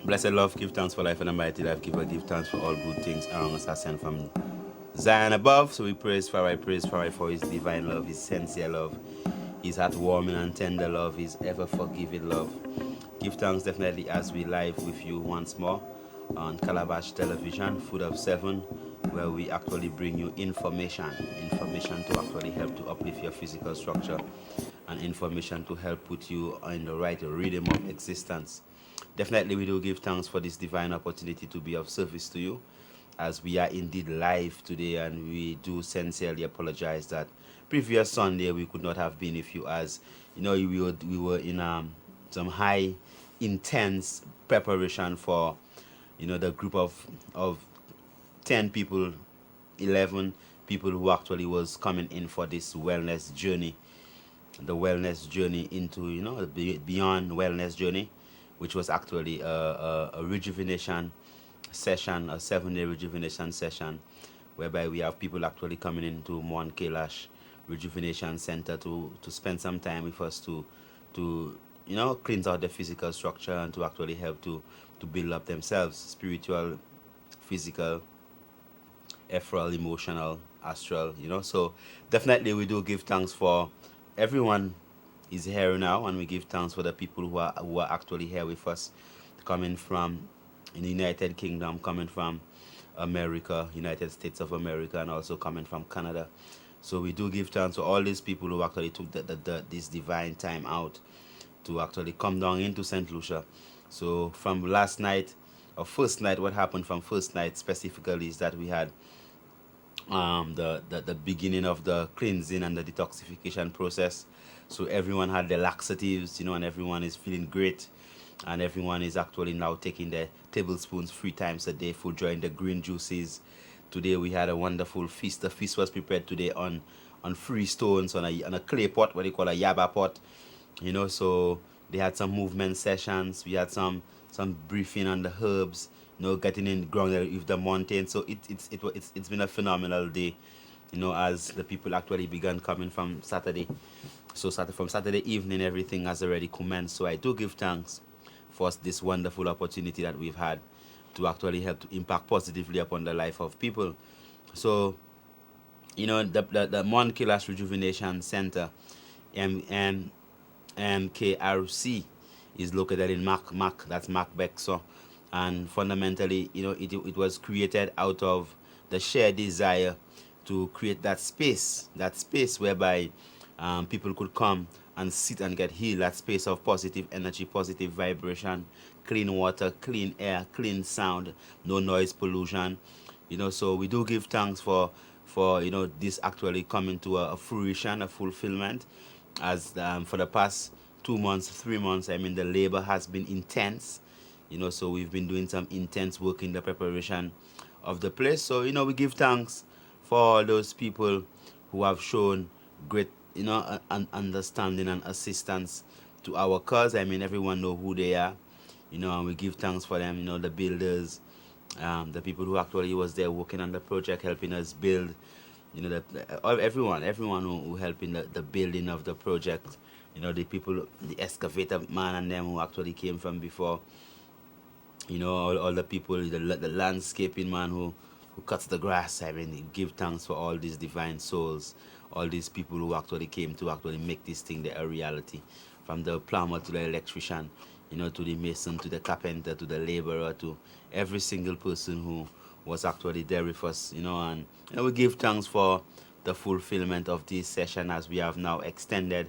Blessed love, give thanks for life and a mighty life giver. Give thanks for all good things around us are sent from Zion above. So we praise for his divine love, his sincere love, his heartwarming and tender love, his ever forgiving love. Give thanks definitely as we live with you once more on Calabash Television, Food of Seven, where we actually bring you information to actually help to uplift your physical structure, and information to help put you in the right rhythm of existence. Definitely, we do give thanks for this divine opportunity to be of service to you, as we are indeed live today, and we do sincerely apologize that previous Sunday we could not have been with you, as you know we were in some high intense preparation for the group of 10 people, 11 people who actually was coming in for this wellness journey, the wellness journey into the beyond wellness journey, which was actually a rejuvenation session, a 7-day rejuvenation session, whereby we have people actually coming into Mount Kailash Rejuvenation Center to spend some time with us to cleanse out the physical structure and to actually help to build up themselves, spiritual, physical, ethereal, emotional, astral. So definitely we do give thanks for everyone is here now, and we give thanks for the people who are actually here with us, coming from in the United Kingdom, coming from America, United States of America, and also coming from Canada. So we do give thanks to all these people who actually took this divine time out to actually come down into St. Lucia. So from last night, or first night, what happened from first night specifically is that we had the beginning of the cleansing and the detoxification process. So everyone had the laxatives, and everyone is feeling great, and everyone is actually now taking their tablespoons 3 times a day for enjoying the green juices. Today we had a wonderful feast. The feast was prepared today on free stones, on a clay pot, what they call a yaba pot. So they had some movement sessions. We had some briefing on the herbs, getting in grounded with the mountain. So it's been a phenomenal day, as the people actually began coming from Saturday. So from Saturday evening, everything has already commenced. So I do give thanks for this wonderful opportunity that we've had to actually help to impact positively upon the life of people. So the Mount Kailash Rejuvenation Center, MKRC, is located in Mac, that's Macbexo. And fundamentally, it was created out of the shared desire to create that space whereby people could come and sit and get healed, that space of positive energy, positive vibration, clean water, clean air, clean sound, no noise pollution. So we do give thanks for this actually coming to a fruition, a fulfillment, as for the past 2 months, 3 months, I mean, the labor has been intense. So we've been doing some intense work in the preparation of the place. So we give thanks for all those people who have shown great an understanding and assistance to our cause. I mean, everyone know who they are, and we give thanks for them. The builders, the people who actually was there working on the project, helping us build. Everyone who helped in the building of the project. The people, the excavator man and them who actually came from before. All the people, the landscaping man who cuts the grass. I mean, give thanks for all these divine souls, all these people who actually came to actually make this thing a reality, from the plumber to the electrician, to the mason, to the carpenter, to the laborer, to every single person who was actually there with us, and we give thanks for the fulfillment of this session, as we have now extended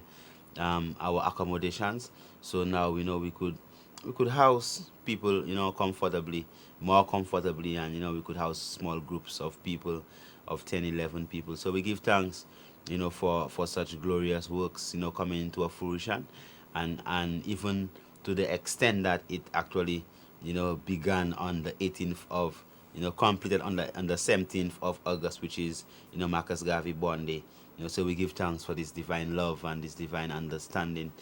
our accommodations. So now we could house people, comfortably, more comfortably, and we could house small groups of people, of 10, 11 people. So we give thanks, for such glorious works, coming into a fruition, and even to the extent that it actually, began on the 18th of, completed on the 17th of August, which is, Marcus Garvey born day. So we give thanks for this divine love and this divine understanding,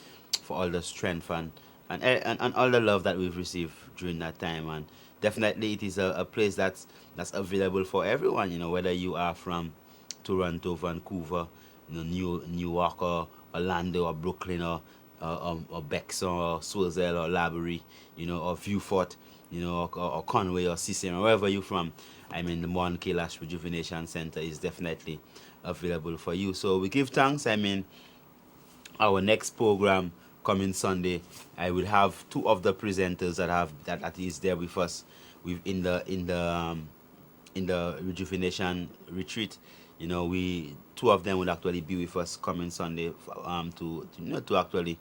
for all the strength and all the love that we've received during that time. And definitely it is a place that's available for everyone, whether you are from Toronto, Vancouver, Newark, or Orlando, or Brooklyn, or Bexon, or Swirzel, or Laborie, or Viewfort. or Conway or CCM, wherever you're from, the Mon Kalash Rejuvenation Center is definitely available for you. So we give thanks. Our next program coming Sunday, I will have two of the presenters that is there with us, with in the rejuvenation retreat. We two of them will actually be with us coming Sunday, to actually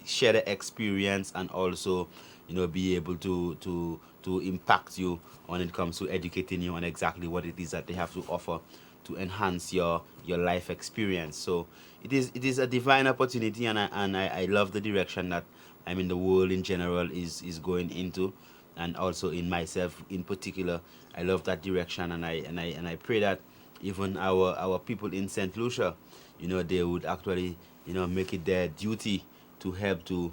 share the experience, and also be able to impact you when it comes to educating you on exactly what it is that they have to offer to enhance your life experience. So it is a divine opportunity, and I love the direction that the world in general is going into, and also in myself in particular. I love that direction, and I pray that even our people in St. Lucia, they would actually make it their duty to help to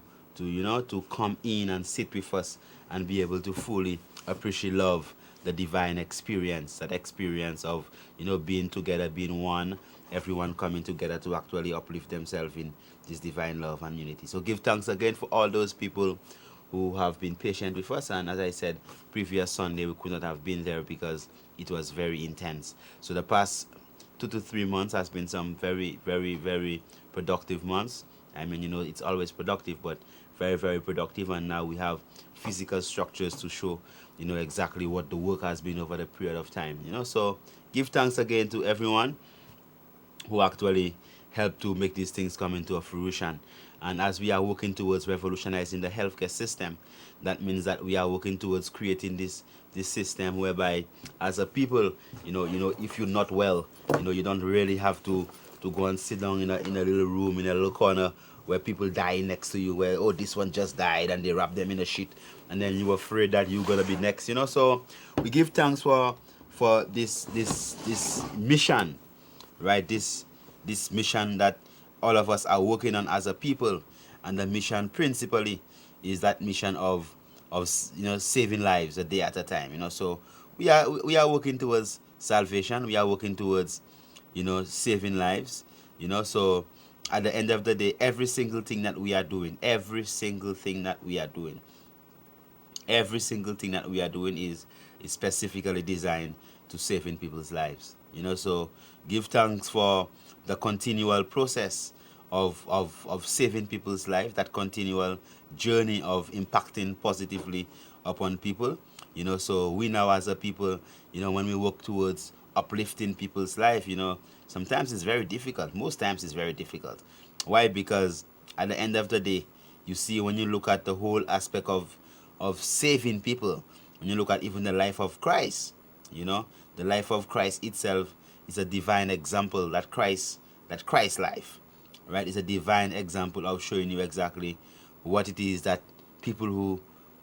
come in and sit with us and be able to fully appreciate love, the divine experience, that experience of being together, being one, everyone coming together to actually uplift themselves in this divine love and unity. So give thanks again for all those people who have been patient with us. And as I said, previous Sunday we could not have been there because it was very intense. So the past 2 to 3 months has been some very, very, very productive months. It's always productive, but very, very productive. And now we have physical structures to show, exactly what the work has been over the period of time. So give thanks again to everyone who actually help to make these things come into a fruition. And as we are working towards revolutionizing the healthcare system, that means that we are working towards creating this system whereby, as a people, if you're not well, you don't really have to go and sit down in a little room, in a little corner where people die next to you, where, oh, this one just died, and they wrap them in a sheet, and then you're afraid that you're gonna be next. So we give thanks for this mission, right? This mission that all of us are working on as a people. And the mission principally is that mission of saving lives a day at a time. So we are working towards salvation. We are working towards saving lives. So at the end of the day, every single thing that we are doing, is specifically designed to saving people's lives. So give thanks for the continual process of saving people's lives, that continual journey of impacting positively upon people. So we now, as a people, when we work towards uplifting people's life, sometimes it's very difficult. Most times it's very difficult. Why? Because at the end of the day, you see, when you look at the whole aspect of saving people, when you look at even the life of Christ, the life of Christ itself is a divine example. That Christ life, right, is a divine example of showing you exactly what it is that people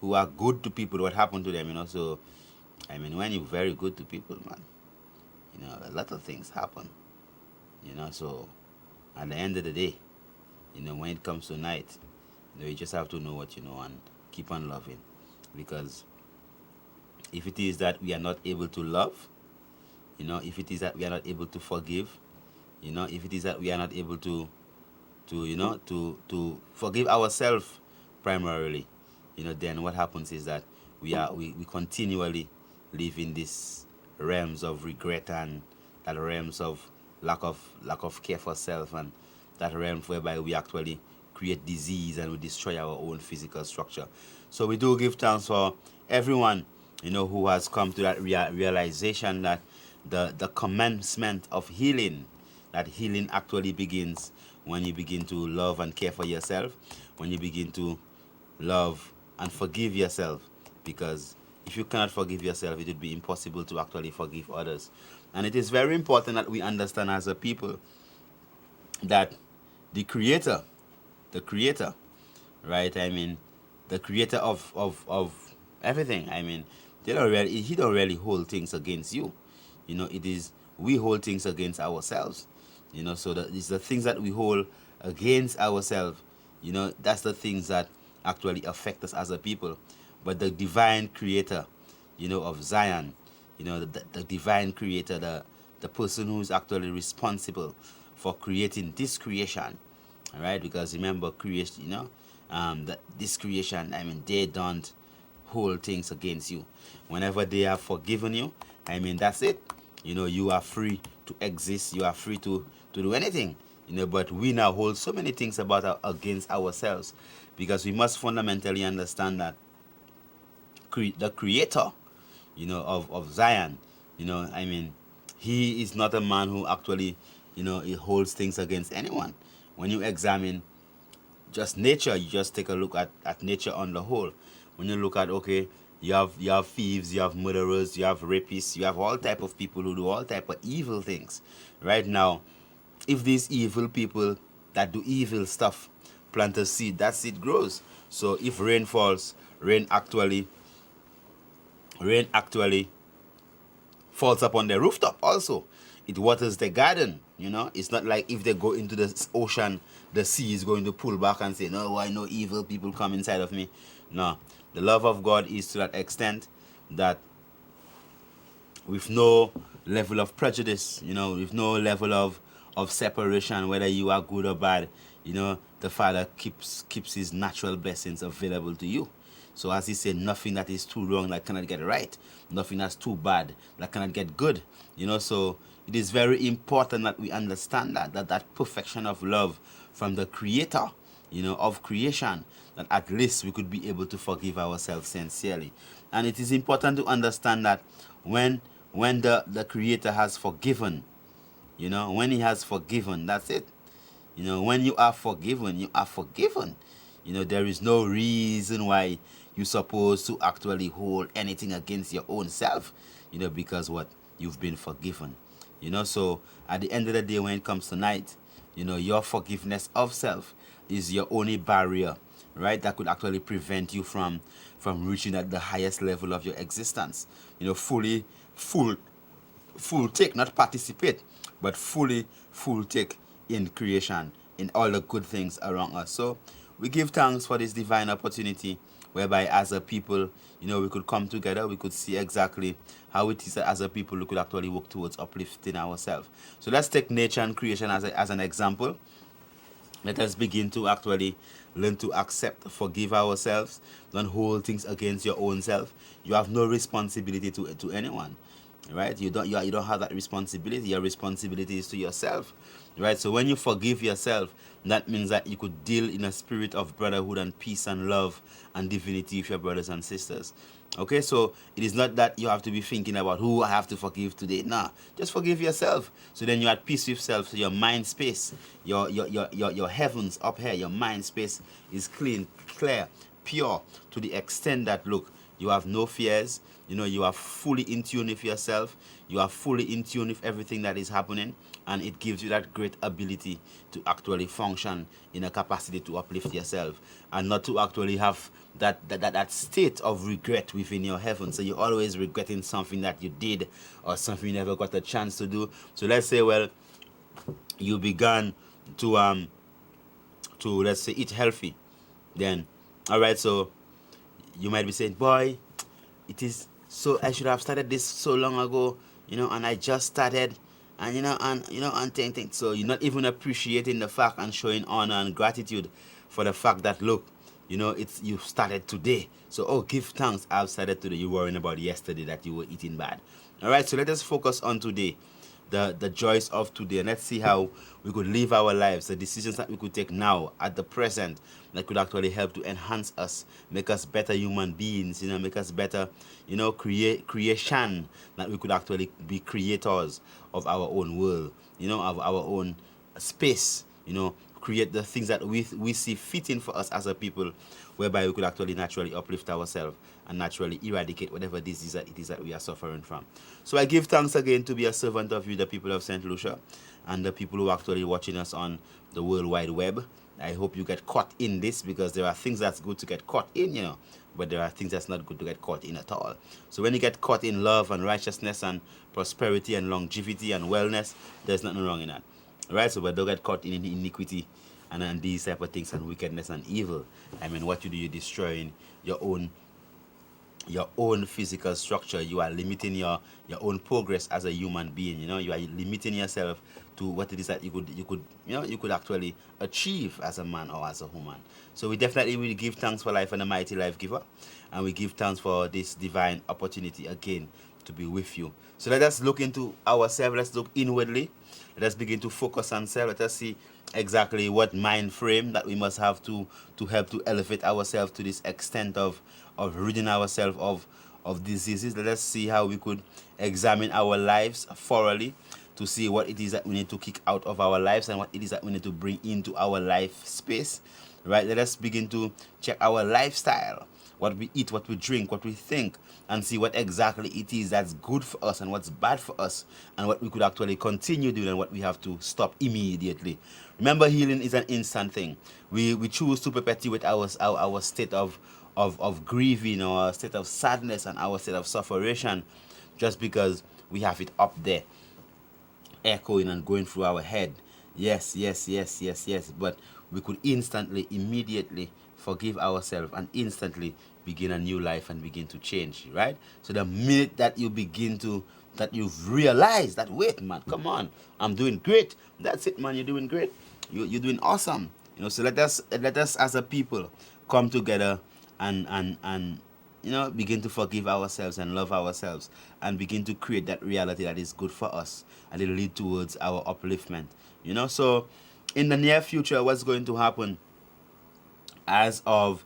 who are good to people, what happened to them. So when you're very good to people, man, a lot of things happen. So at the end of the day, when it comes to night, you just have to know what you know and keep on loving. Because if it is that we are not able to love, if it is that we are not able to forgive, if it is that we are not able to forgive ourselves primarily, then what happens is that we continually live in these realms of regret, and that realms of lack of care for self, and that realm whereby we actually create disease and we destroy our own physical structure. So we do give thanks for everyone who has come to that realization that the commencement of healing, that healing actually begins when you begin to love and care for yourself, when you begin to love and forgive yourself. Because if you cannot forgive yourself, it would be impossible to actually forgive others. And it is very important that we understand as a people that the creator, right, the creator of everything, he don't really hold things against you. It is we hold things against ourselves. So that it's the things that we hold against ourselves, that's the things that actually affect us as a people. But the divine creator, of Zion, the divine creator, the person who's actually responsible for creating this creation, all right? Because remember, creation, that this creation, they don't hold things against you. Whenever they have forgiven you, I mean, that's it. You know, you are free to exist. You are free to do anything. You know, but we now hold so many things against ourselves, because we must fundamentally understand that the creator, you know, of Zion, you know, I mean, he is not a man who actually, you know, he holds things against anyone. When you examine just nature, you just take a look at nature on the whole. When you look at, okay, you have thieves, you have murderers, you have rapists, you have all type of people who do all type of evil things. Right now, if these evil people that do evil stuff plant a seed, that seed grows. So if rain falls, rain actually falls up on the rooftop also. It waters the garden, you know. It's not like if they go into the ocean, the sea is going to pull back and say, no, why no evil people come inside of me? No. The love of God is to that extent that with no level of prejudice, you know, with no level of separation, whether you are good or bad, you know, the Father keeps his natural blessings available to you. So as he said, nothing that is too wrong that cannot get right, nothing that's too bad that cannot get good. You know, so it is very important that we understand that perfection of love from the Creator, you know, of creation, that at least we could be able to forgive ourselves sincerely. And it is important to understand that when the Creator has forgiven, you know, when he has forgiven, that's it. You know, when you are forgiven, you are forgiven. You know, there is no reason why you're supposed to actually hold anything against your own self, you know, because what? You've been forgiven. You know, so at the end of the day, when it comes to night, you know, your forgiveness of self is your only barrier, right? That could actually prevent you from reaching at the highest level of your existence. You know, full take, not participate, but full take in creation, in all the good things around us. So we give thanks for this divine opportunity whereby as a people, you know, we could come together, we could see exactly how it is that as a people we could actually work towards uplifting ourselves. So let's take nature and creation as an example. Let us begin to actually learn to accept, forgive ourselves. Don't hold things against your own self. You have no responsibility to anyone, right? You don't have that responsibility. Your responsibility is to yourself, right? So when you forgive yourself, that means that you could deal in a spirit of brotherhood and peace and love and divinity with your brothers and sisters. Okay, so it is not that you have to be thinking about who I have to forgive today. Nah, just forgive yourself. So then you're at peace with self. So your mind space, your heavens up here, your mind space is clean, clear, pure, to the extent that, look, you have no fears. You know, you are fully in tune with yourself. You are fully in tune with everything that is happening, and it gives you that great ability to actually function in a capacity to uplift yourself and not to actually have that state of regret within your heaven. So you're always regretting something that you did or something you never got a chance to do. So let's say, well, you began to let's say eat healthy, then all right, so you might be saying, boy, it is so I should have started this so long ago, you know, and I just started, and and things. So you're not even appreciating the fact and showing honor and gratitude for the fact that, look, you know, it's you started today. So, oh, give thanks, I've started today. You're worrying about yesterday that you were eating bad. All right, so let us focus on today, the joys of today, and let's see how we could live our lives, the decisions that we could take now at the present that could actually help to enhance us, make us better human beings, you know, make us better, you know, creation, that we could actually be creators of our own world, you know, of our own space, you know, create the things that we see fitting for us as a people, whereby we could actually naturally uplift ourselves and naturally eradicate whatever disease that it is that we are suffering from. So I give thanks again to be a servant of you, the people of St. Lucia, and the people who are actually watching us on the World Wide Web. I hope you get caught in this, because there are things that's good to get caught in, you know, but there are things that's not good to get caught in at all. So when you get caught in love and righteousness and prosperity and longevity and wellness, there's nothing wrong in that. Right? So but don't get caught in iniquity and these type of things and wickedness and evil. I mean, what you do, you're destroying your own your own physical structure. You are limiting your own progress as a human being. You know, you are limiting yourself to what it is that you could actually achieve as a man or as a woman. So we definitely will give thanks for life and the mighty life giver, and we give thanks for this divine opportunity again to be with you. So let us look into ourselves. Let's look inwardly. Let us begin to focus on self. Let us see exactly what mind frame that we must have to help to elevate ourselves to this extent of ridding ourselves of diseases. Let us see how we could examine our lives thoroughly to see what it is that we need to kick out of our lives and what it is that we need to bring into our life space. Right? Let us begin to check our lifestyle, what we eat, what we drink, what we think, and see what exactly it is that's good for us and what's bad for us, and what we could actually continue doing and what we have to stop immediately. Remember, healing is an instant thing. We choose to perpetuate our state of grieving, or our state of sadness, and our state of sufferation just because we have it up there echoing and going through our head. Yes, yes, yes, yes, yes. But we could instantly, immediately forgive ourselves and instantly begin a new life and begin to change, right? So the minute that you begin to, that you've realized that, wait, man, come on, I'm doing great. That's it, man, you're doing great. You're doing awesome. You know, so let us as a people come together and begin to forgive ourselves and love ourselves and begin to create that reality that is good for us, and it will lead towards our upliftment. So in the near future, what's going to happen as of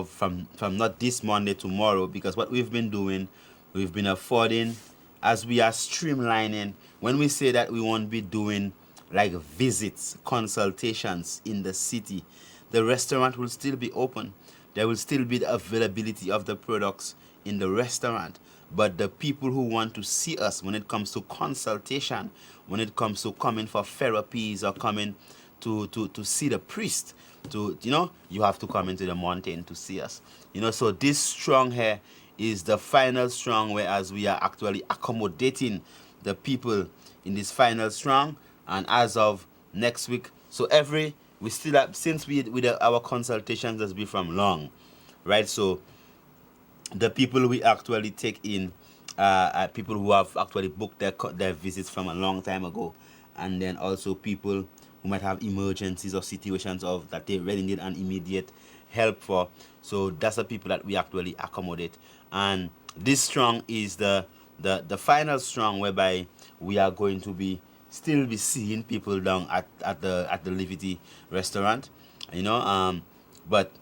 from not this Monday, tomorrow, because what we've been doing, we've been affording, as we are streamlining. When we say that we won't be doing like visits, consultations in the city, the restaurant will still be open. There will still be the availability of the products in the restaurant. But the people who want to see us when it comes to consultation, when it comes to coming for therapies or coming to see the priest, you have to come into the mountain to see us. So this strong here is the final strong, whereas we are actually accommodating the people in this final strong. And as of next week, so we still have, since our consultations has been from long, right? So the people we actually take in are people who have actually booked their visits from a long time ago, and then also people who might have emergencies or situations of that they really need an immediate help for. So that's the people that we actually accommodate. And this strong is the final strong, whereby we are going to still be seeing people down at the Liberty restaurant, but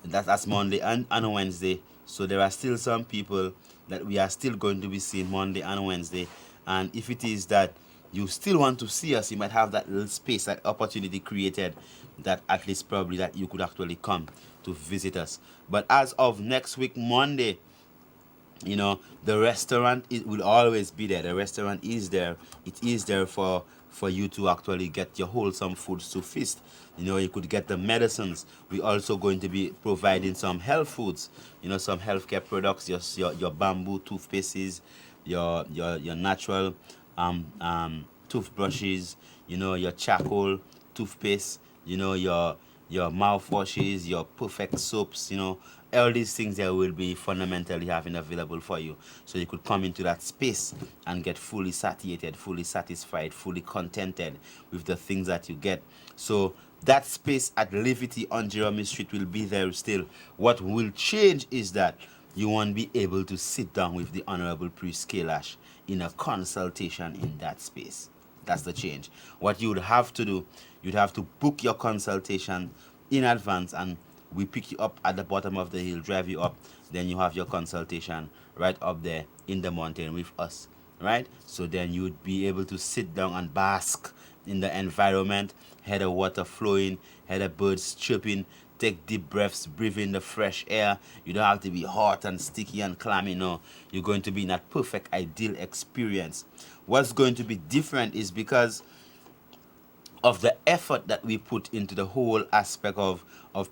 that's Monday and Wednesday. So there are still some people that we are still going to be seeing Monday and Wednesday. And if it is that you still want to see us, you might have that little space, that opportunity created, that at least probably that you could actually come to visit us. But as of next week, Monday, the restaurant, it will always be there. The restaurant is there. It is there for you to actually get your wholesome foods to feast. You could get the medicines. We're also going to be providing some health foods, some healthcare products, your bamboo toothpastes, your natural toothbrushes, your charcoal toothpaste, your mouthwashes, your perfect soaps, all these things there will be fundamentally having available for you. So you could come into that space and get fully satiated, fully satisfied, fully contented with the things that you get. So that space at Liberty on Jeremy Street will be there still. What will change is that you won't be able to sit down with the Honorable Priest Calabash in a consultation in that space. That's the change. What you would have to do, you'd have to book your consultation in advance, and we pick you up at the bottom of the hill, drive you up, then you have your consultation right up there in the mountain with us, right? So then you would be able to sit down and bask in the environment, hear the water flowing, hear the birds chirping, take deep breaths, breathe in the fresh air. You don't have to be hot and sticky and clammy, no. You're going to be in that perfect, ideal experience. What's going to be different is because of the effort that we put into the whole aspect of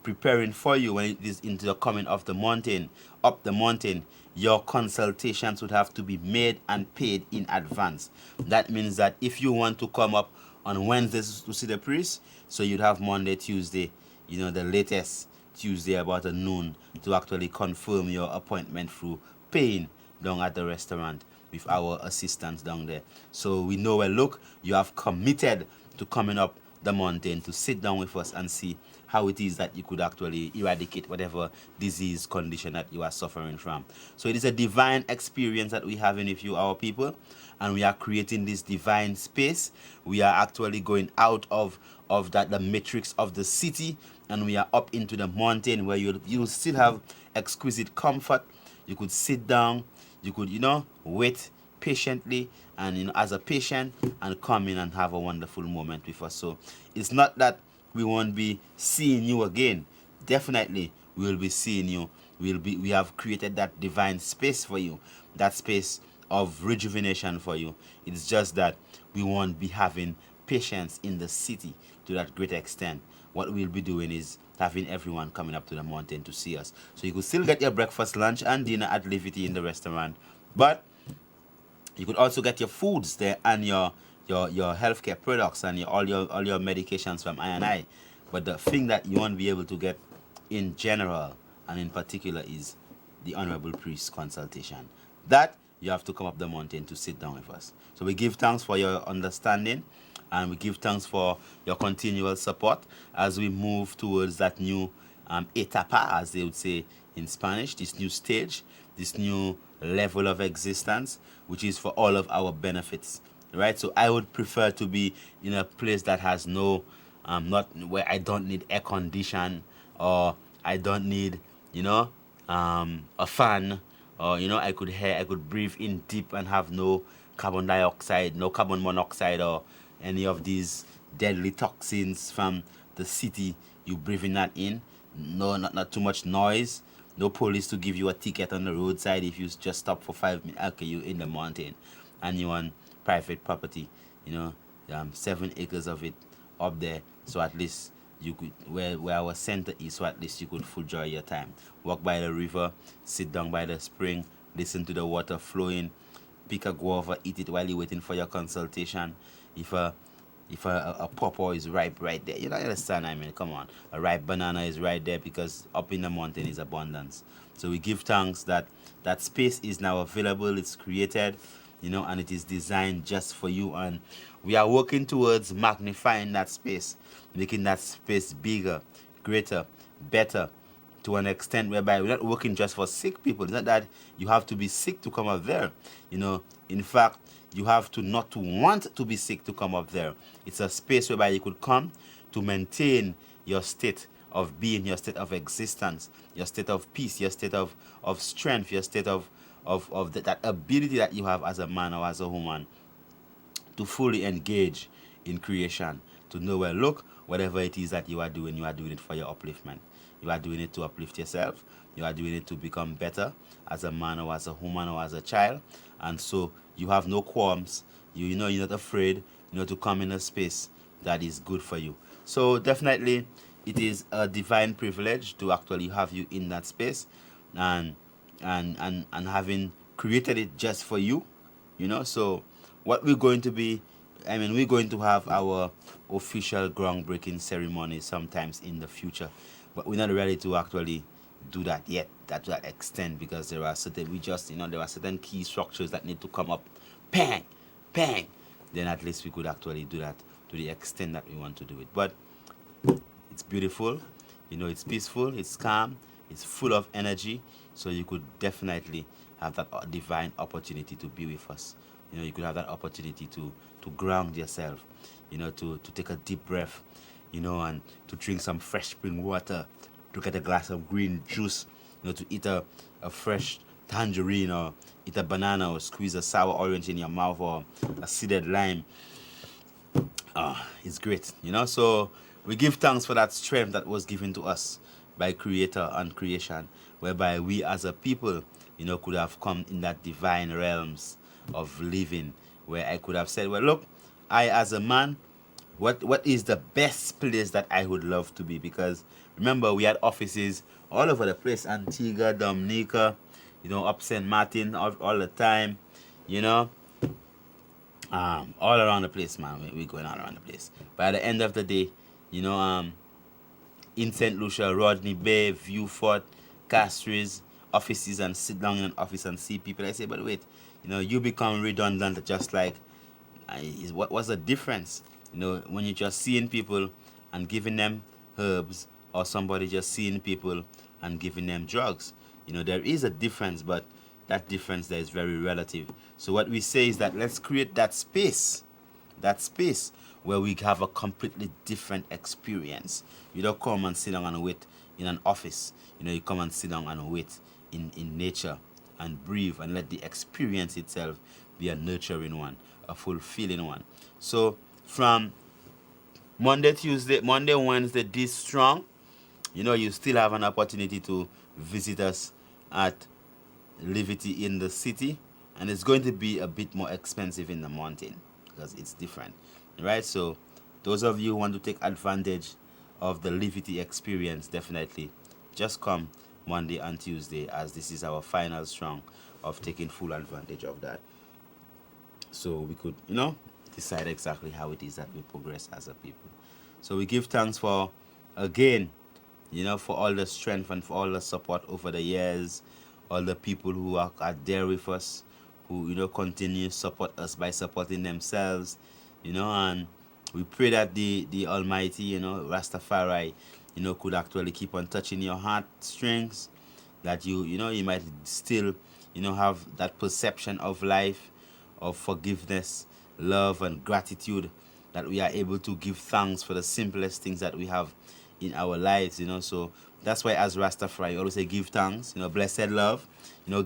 preparing for you when it is into the coming of the mountain, up the mountain. Your consultations would have to be made and paid in advance. That means that if you want to come up on Wednesdays to see the priest, so you'd have Monday, Tuesday, the latest Tuesday about a noon to actually confirm your appointment through paying down at the restaurant with our assistants down there. So we know, well, look, you have committed to coming up the mountain to sit down with us and see how it is that you could actually eradicate whatever disease condition that you are suffering from. So it is a divine experience that we have in with you, our people, and we are creating this divine space. We are actually going out of that the matrix of the city, and we are up into the mountain where you'll still have exquisite comfort. You could sit down, you could, wait patiently, and as a patient, and come in and have a wonderful moment with us. So it's not that we won't be seeing you again. Definitely we will be seeing you. We have created that divine space for you, that space of rejuvenation for you. It's just that we won't be having patients in the city to that great extent. What we'll be doing is having everyone coming up to the mountain to see us. So you could still get your breakfast, lunch, and dinner at Livity in the restaurant, but you could also get your foods there and your healthcare products and all your medications from I&I. But the thing that you won't be able to get in general and in particular is the honorable priest consultation. That you have to come up the mountain to sit down with us. So we give thanks for your understanding, and we give thanks for your continual support as we move towards that new etapa, as they would say in Spanish, this new stage, this new level of existence, which is for all of our benefits, right? So I would prefer to be in a place that has no, not where I don't need air condition, or I don't need, a fan, or I could breathe in deep and have no carbon dioxide, no carbon monoxide, or any of these deadly toxins from the city. You breathing that in. No, not too much noise. No police to give you a ticket on the roadside if you just stop for 5 minutes. Okay, you in the mountain, and you on private property. 7 acres of it up there. So at least you could, where our center is, so at least you could enjoy your time. Walk by the river, sit down by the spring, listen to the water flowing, pick a guava, eat it while you're waiting for your consultation. If a pawpaw is ripe right there, you understand? I mean, come on, a ripe banana is right there, because up in the mountain is abundance. So we give thanks that that space is now available. It's created, and it is designed just for you. And we are working towards magnifying that space, making that space bigger, greater, better, to an extent whereby we're not working just for sick people. It's not that you have to be sick to come up there. In fact, you have to not to want to be sick to come up there. It's a space whereby you could come to maintain your state of being, your state of existence, your state of peace, your state of strength, your state of that ability that you have as a man or as a woman to fully engage in creation, to know, well, look, whatever it is that you are doing it for your upliftment. You are doing it to uplift yourself. You are doing it to become better as a man or as a woman or as a child. And so you have no qualms. You're not afraid, to come in a space that is good for you. So definitely it is a divine privilege to actually have you in that space, and having created it just for you. So what we're going to be, we're going to have our official groundbreaking ceremony sometimes in the future, but we're not ready to actually do that yet, to that extent, because there are certain key structures that need to come up, bang, bang. Then at least we could actually do that to the extent that we want to do it. But it's beautiful, it's peaceful, it's calm, it's full of energy. So you could definitely have that divine opportunity to be with us. You could have that opportunity to ground yourself, to take a deep breath, and to drink some fresh spring water, to get a glass of green juice, to eat a fresh tangerine, or eat a banana, or squeeze a sour orange in your mouth, or a seeded lime. It's great, So we give thanks for that strength that was given to us by Creator and creation, whereby we as a people, could have come in that divine realms of living, where I could have said, well, look, I as a man, what is the best place that I would love to be? Because remember, we had offices all over the place, Antigua, Dominica, up St. Martin, all the time, all around the place, man. We're going all around the place. But at the end of the day, in St. Lucia, Rodney Bay, Viewfort, Castries, offices, and sit down in an office and see people. I say, but wait, you become redundant just like, what's the difference? When you're just seeing people and giving them herbs, or somebody just seeing people and giving them drugs. There is a difference, but that difference there is very relative. So what we say is that let's create that space where we have a completely different experience. You don't come and sit down and wait in an office. You come and sit down and wait in nature and breathe and let the experience itself be a nurturing one, a fulfilling one. So from Monday, Wednesday, this strong, you still have an opportunity to visit us at Livity in the city, and it's going to be a bit more expensive in the mountain because it's different, right? So those of you who want to take advantage of the Livity experience, definitely just come Monday and Tuesday, as this is our final strong of taking full advantage of that, so we could decide exactly how it is that we progress as a people. So we give thanks for, again, for all the strength and for all the support over the years, all the people who are there with us, who continue to support us by supporting themselves, and we pray that the Almighty, Rastafari, could actually keep on touching your heartstrings, that you might still have that perception of life, of forgiveness, love, and gratitude, that we are able to give thanks for the simplest things that we have in our lives. So that's why as Rastafari always say give thanks, blessed love,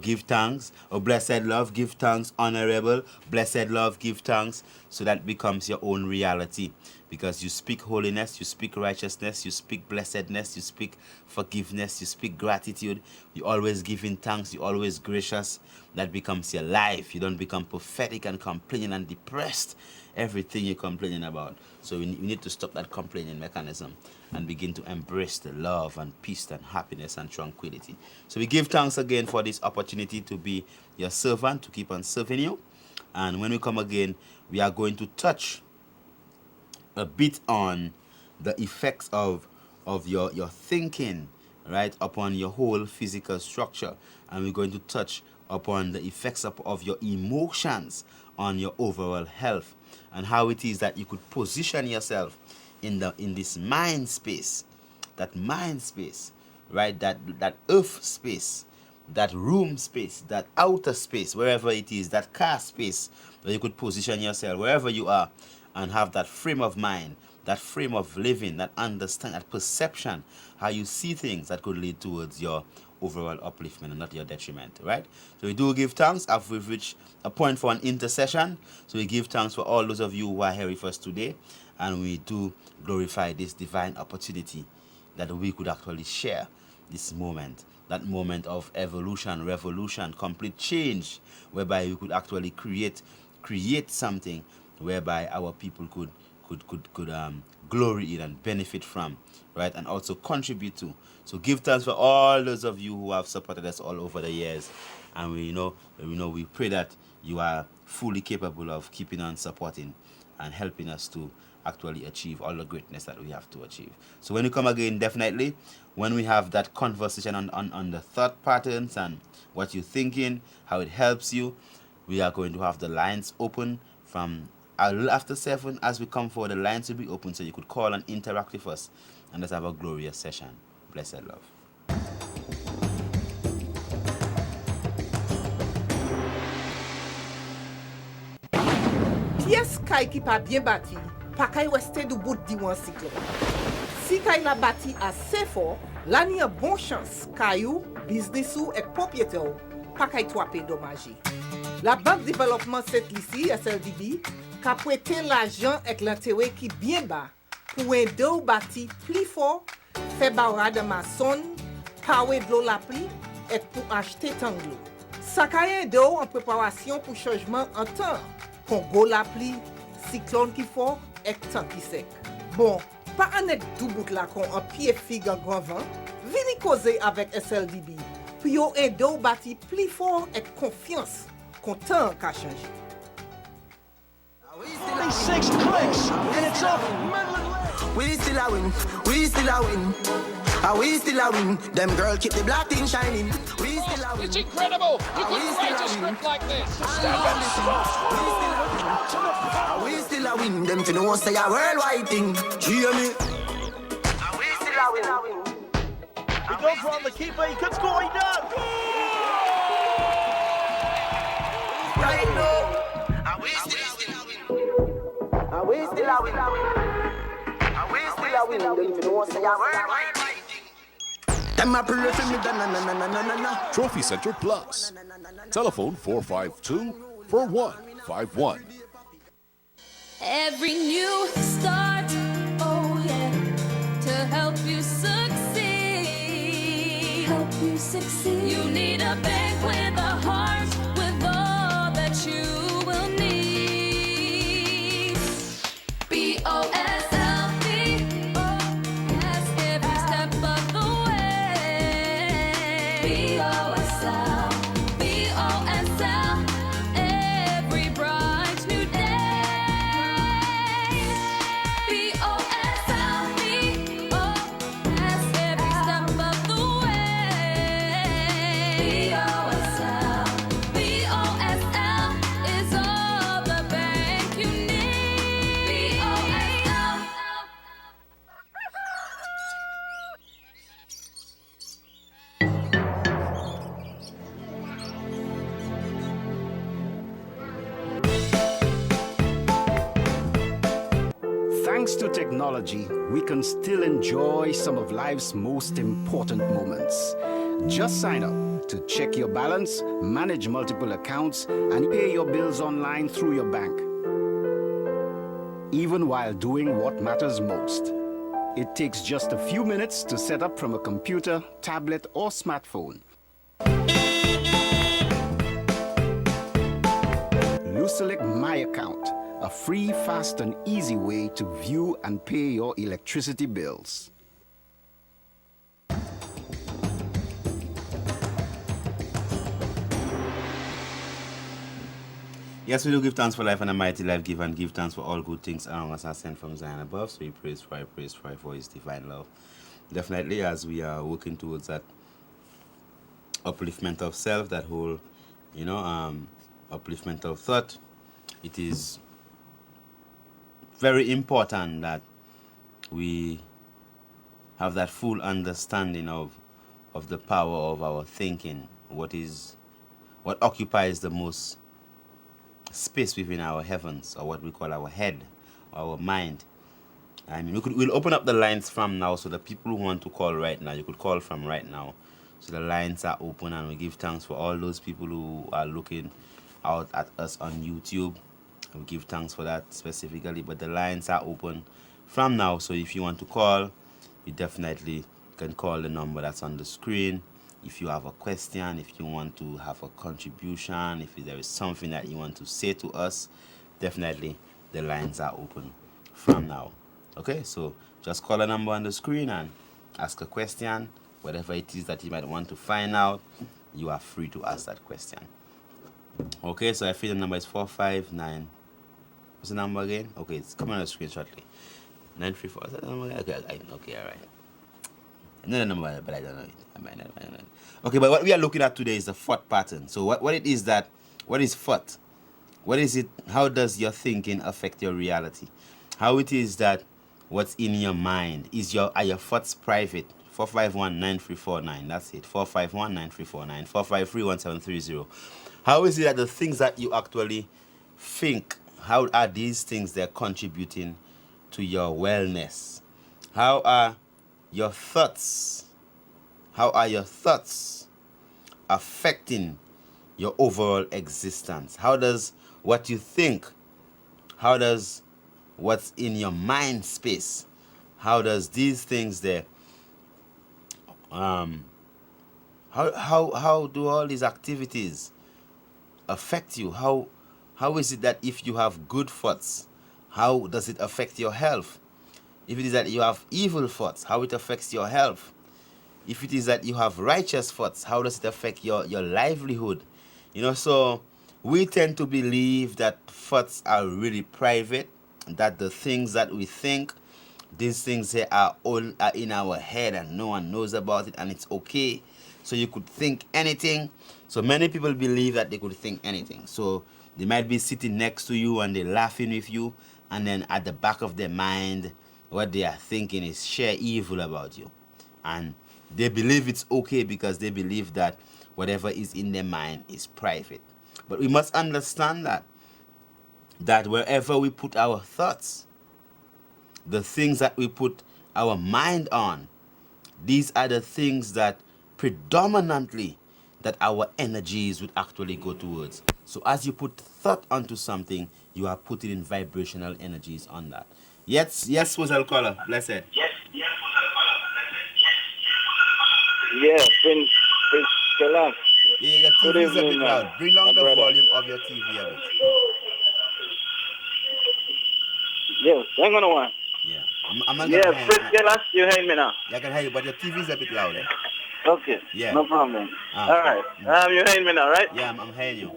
give thanks, or blessed love, give thanks, honorable, blessed love, give thanks, so that becomes your own reality, because you speak holiness, you speak righteousness, you speak blessedness, you speak forgiveness, you speak gratitude, you always giving thanks, you always gracious. That becomes your life. You don't become pathetic and complaining and depressed everything you're complaining about. So we need to stop that complaining mechanism and begin to embrace the love and peace and happiness and tranquility. So we give thanks again for this opportunity to be your servant, to keep on serving you. And when we come again, we are going to touch a bit on the effects of your thinking, right, upon your whole physical structure. And we're going to touch upon the effects of your emotions on your overall health, and how it is that you could position yourself in this mind space, right, that earth space, that room space, that outer space, wherever it is, that car space, where you could position yourself wherever you are and have that frame of mind, that frame of living, that understand, that perception, how you see things, that could lead towards your overall upliftment and not your detriment, right? So we do give thanks after we've reached a point for an intercession. So we give thanks for all those of you who are here with us today, and we do glorify this divine opportunity that we could actually share this moment, that moment of evolution, revolution, complete change, whereby we could actually create something whereby our people could glory in and benefit from, right, and also contribute to. So give thanks for all those of you who have supported us all over the years, and we pray that you are fully capable of keeping on supporting and helping us to actually achieve all the greatness that we have to achieve. So when we come again, definitely, when we have that conversation on the thought patterns and what you're thinking, how it helps you, we are going to have the lines open from a little after 7. As we come forward, the lines will be open, so you could call and interact with us, and let's have a glorious session. Blessed love. Pièce kay qui pas bien bâti, pas kay rester du bout di wan cycle. Si kay la bâti assez fort, là ni a bon chance kayou, business ou et propriétaire pas kay trop endommagé. La Banque Développement Saint-Lucie, SLDB, a prêté l'argent avec l'intérêt qui bien bas pour aider au bâti plus fort, faire barrage de maçon, parer de l'eau la pluie et pour acheter tanglo. Ça a aidé en préparation pour changement en temps, Congo la pluie, cyclone qui fort et temps qui sec. Bon, pas en être tout bout là qu'on en pied figue en grand vent, venez causer avec SLDB, puis aider au bâti plus fort et confiance. Content qu'a changé. 46 clicks, and it's off Midland Lake. We still a win, we still a win. We still a win. Them girl keep the black thing shining. We still a win. It's incredible. You couldn't write a script like this. We still a win. Them finna want say a worldwide thing. Hear me? We still a win. He goes round the keeper. He could score. He does. Right now. We still a win. We still a win. We still a win. Them finna want say a worldwide thing. Them a pray for me. Na. Trophy Center Plus. Telephone 452-4151. Every new start, oh yeah, to help you succeed. Help you succeed. You need a bank with a heart, with all that you will need. BOSLB, has every step of the way. BOSL, every bright new day. BOSL, has every step of the way. BOSL is all the bank you need. BOSL. Thanks to technology, we can still enjoy some of life's most important moments. Just sign up to check your balance, manage multiple accounts, and pay your bills online through your bank. Even while doing what matters most. It takes just a few minutes to set up from a computer, tablet, or smartphone. Select My Account, a free, fast, and easy way to view and pay your electricity bills. Yes, we do give thanks for life and a mighty life, give and give thanks for all good things around us are sent from Zion above. So we praise for his divine love. Definitely, as we are working towards that upliftment of self, that whole, upliftment of thought, it is very important that we have that full understanding of the power of our thinking, what occupies the most space within our heavens, or what we call our head, our mind. I mean, we'll open up the lines from now, so the people who want to call right now, you could call from right now. So the lines are open, and we give thanks for all those people who are looking out at us on YouTube. We give thanks for that specifically, but the lines are open from now. So if you want to call, you definitely can call the number that's on the screen. If you have a question, if you want to have a contribution, if there is something that you want to say to us, definitely the lines are open from now. Okay, so just call a number on the screen and ask a question. Whatever it is that you might want to find out, you are free to ask that question. Okay, so I feel the number is 459. What's the number again? Okay, it's coming on the screen shortly. 934. Is that the number? Okay, all right. Another number, but I don't know it. I might not. Okay, but what we are looking at today is the thought pattern. So what it is that, what is thought? What is it? How does your thinking affect your reality? How it is that what's in your mind are your thoughts private? 451-9349. That's it. 451-9349. 453-1730. How is it that the things that you actually think, how are these things they're contributing to your wellness? How are your thoughts affecting your overall existence? How does what you think, how does what's in your mind space, how does these things there, how do all these activities affect you? How is it that if you have good thoughts, how does it affect your health? If it is that you have evil thoughts, how it affects your health? If it is that you have righteous thoughts, how does it affect your livelihood? So we tend to believe that thoughts are really private, that the things that we think, these things here are all are in our head and no one knows about it and it's okay. So you could think anything. So many people believe that they could think anything. So they might be sitting next to you and they're laughing with you, and then at the back of their mind, what they are thinking is sheer evil about you. And they believe it's okay because they believe that whatever is in their mind is private. But we must understand that wherever we put our thoughts, the things that we put our mind on, these are the things that predominantly that our energies would actually go towards. So as you put thought onto something, you are putting in vibrational energies on that. Yes, was caller. Blessed. Yeah, Prince Kalash. Yeah, your Good TV is a bit evening, man. loud. Bring down My the brother. volume of your TV a bit. Yes, hang on a while. Yeah. I'm not Yeah, gonna hang. Prince Kalash, you hear me now? I can hear you, but your TV is a bit loud, eh? Okay. Yeah. No problem. Ah, All right. You hearing me now, right? Yeah, I'm hearing you.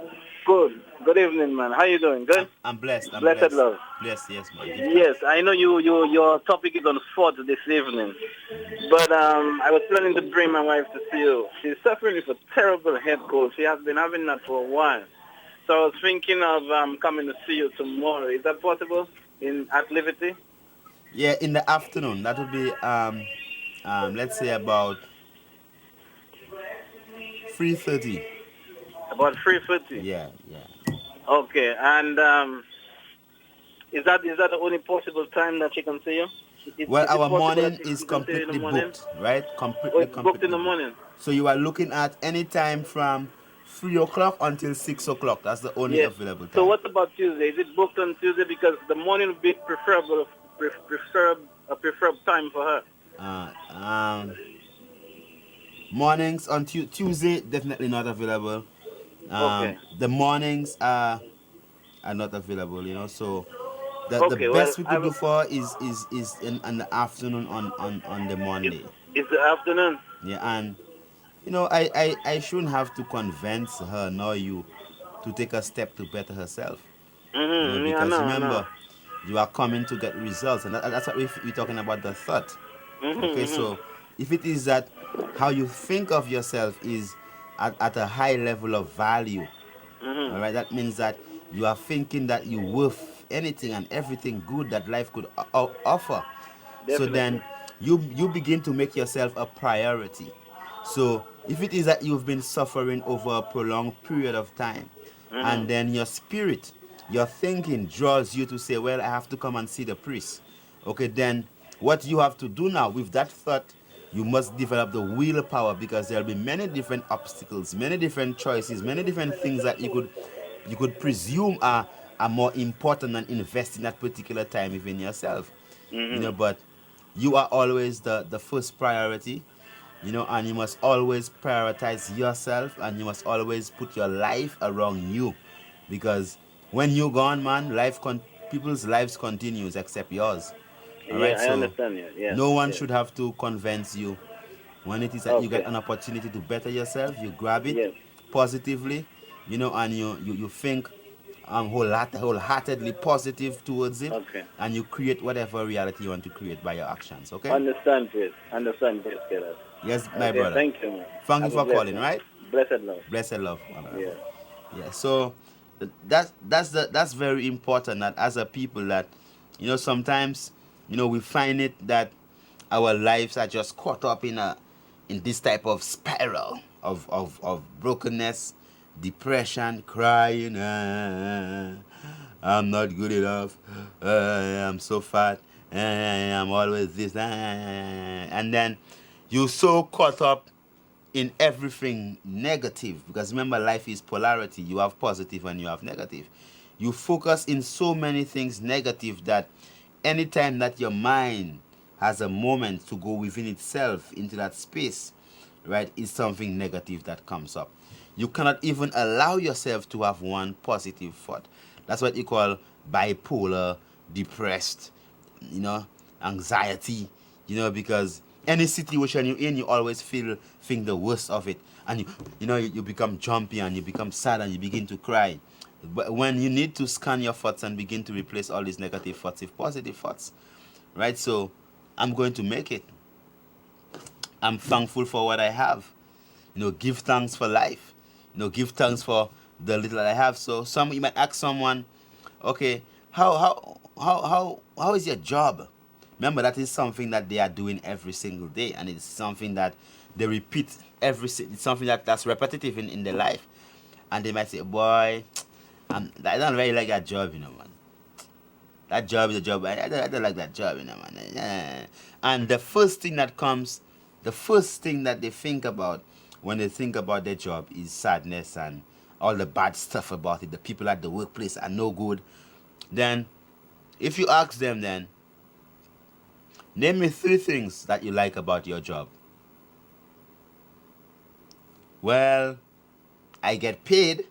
Good. Good evening, man. How you doing? Good? I'm blessed. I'm Blessed love. Blessed, yes, man. Yes, I know your topic is on sport this evening. But I was planning to bring my wife to see you. She's suffering with a terrible head cold. She has been having that for a while. So I was thinking of coming to see you tomorrow. Is that possible at Liberty? Yeah, in the afternoon. That would be let's say about 3:30. About 3:30. Yeah. Okay, and is that the only possible time that she can see you? Well, our possible morning that she is can see you in the completely morning? booked, right? Oh, Completely it's booked in the morning. So you are looking at any time from 3 o'clock until 6 o'clock. That's the only Yes. available time. So what about Tuesday? Is it booked on Tuesday? Because the morning would be a preferred time for her. Mornings on Tuesday definitely not available. Okay. The mornings are not available, you know. So the Okay, best well, we could do for her is in the afternoon on the Monday. It's the afternoon. Yeah, and you know I shouldn't have to convince her nor you to take a step to better herself. You know, Yeah, because I know. remember, you are coming to get results, and that's what we're talking about, the thought. Okay, so if it is that how you think of yourself is at a high level of value, all right, that means that you are thinking that you're worth anything and everything good that life could offer. So Definitely. then you begin to make yourself a priority. So if it is that you've been suffering over a prolonged period of time, and then your spirit, your thinking draws you to say, well, I have to come and see the priest. Okay, then what you have to do now with that thought, you must develop the willpower, because there'll be many different obstacles, many different choices, many different things that you could presume are more important than investing that particular time within yourself. You know, but you are always the first priority, you know, and you must always prioritize yourself, and you must always put your life around you, because when you're gone, man, people's lives continues except yours. All Yeah, right, I so understand you. Yeah. no one yeah. should have to convince you. When it is that you Okay. get an opportunity to better yourself, you grab it Yes. positively, you know, and you think wholeheartedly positive towards it, Okay. and you create whatever reality you want to create by your actions. Okay? Understand, please. Killer. Yes, my Okay, brother. thank you, man. Thank you Have a for blessed calling. one. Right? Blessed love. Blessed love. Brother. Yeah. Yeah. So that's very important, that as a people, that you know, sometimes, you know, we find it that our lives are just caught up in this type of spiral of brokenness, depression, crying, I'm not good enough, I'm so fat, I'm always this, and then you're so caught up in everything negative, because remember, life is polarity. You have positive and you have negative. You focus in so many things negative that anytime that your mind has a moment to go within itself into that space, right, is something negative that comes up. You cannot even allow yourself to have one positive thought. That's what you call bipolar, depressed, you know, anxiety, you know, because any situation you're in, you always think the worst of it, and you become jumpy, and you become sad, and you begin to cry. But when you need to scan your thoughts and begin to replace all these negative thoughts with positive thoughts, right? So I'm going to make it. I'm thankful for what I have. Give thanks for life. Give thanks for the little that I have. So you might ask someone, okay, how is your job? Remember, that is something that they are doing every single day, and it's something that they repeat it's something that's repetitive in their life. And they might say, boy, I don't really like that job, man. That job is a job. I don't like that job, man. And the first thing that they think about when they think about their job is sadness and all the bad stuff about it. The people at the workplace are no good. Then, if you ask them, then, name me 3 things that you like about your job. Well, I get paid.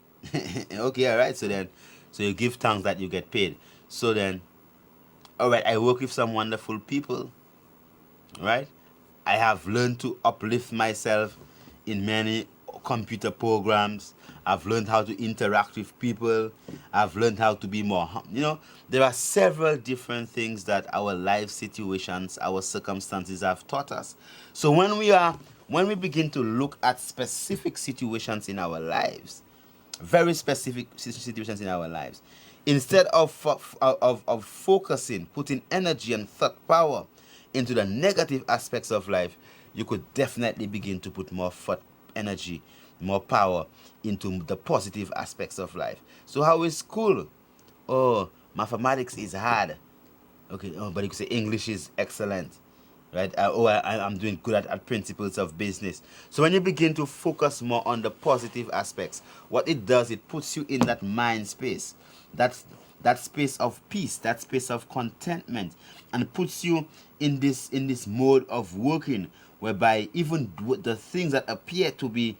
Okay, all right. So you give thanks that you get paid. So then, all right, I work with some wonderful people, right? I have learned to uplift myself in many computer programs. I've learned how to interact with people. I've learned how to be more, there are several different things that our life situations, our circumstances have taught us. So when we begin to look at specific situations in our lives, very specific situations in our lives, instead of focusing, putting energy and thought power into the negative aspects of life, you could definitely begin to put more thought, energy, more power into the positive aspects of life. So how is school? Oh, mathematics is hard. Okay, but you could say English is excellent. Right? I'm doing good at principles of business. So when you begin to focus more on the positive aspects, what it does, it puts you in that mind space. That space of peace, that space of contentment, and puts you in this mode of working, whereby even the things that appear to be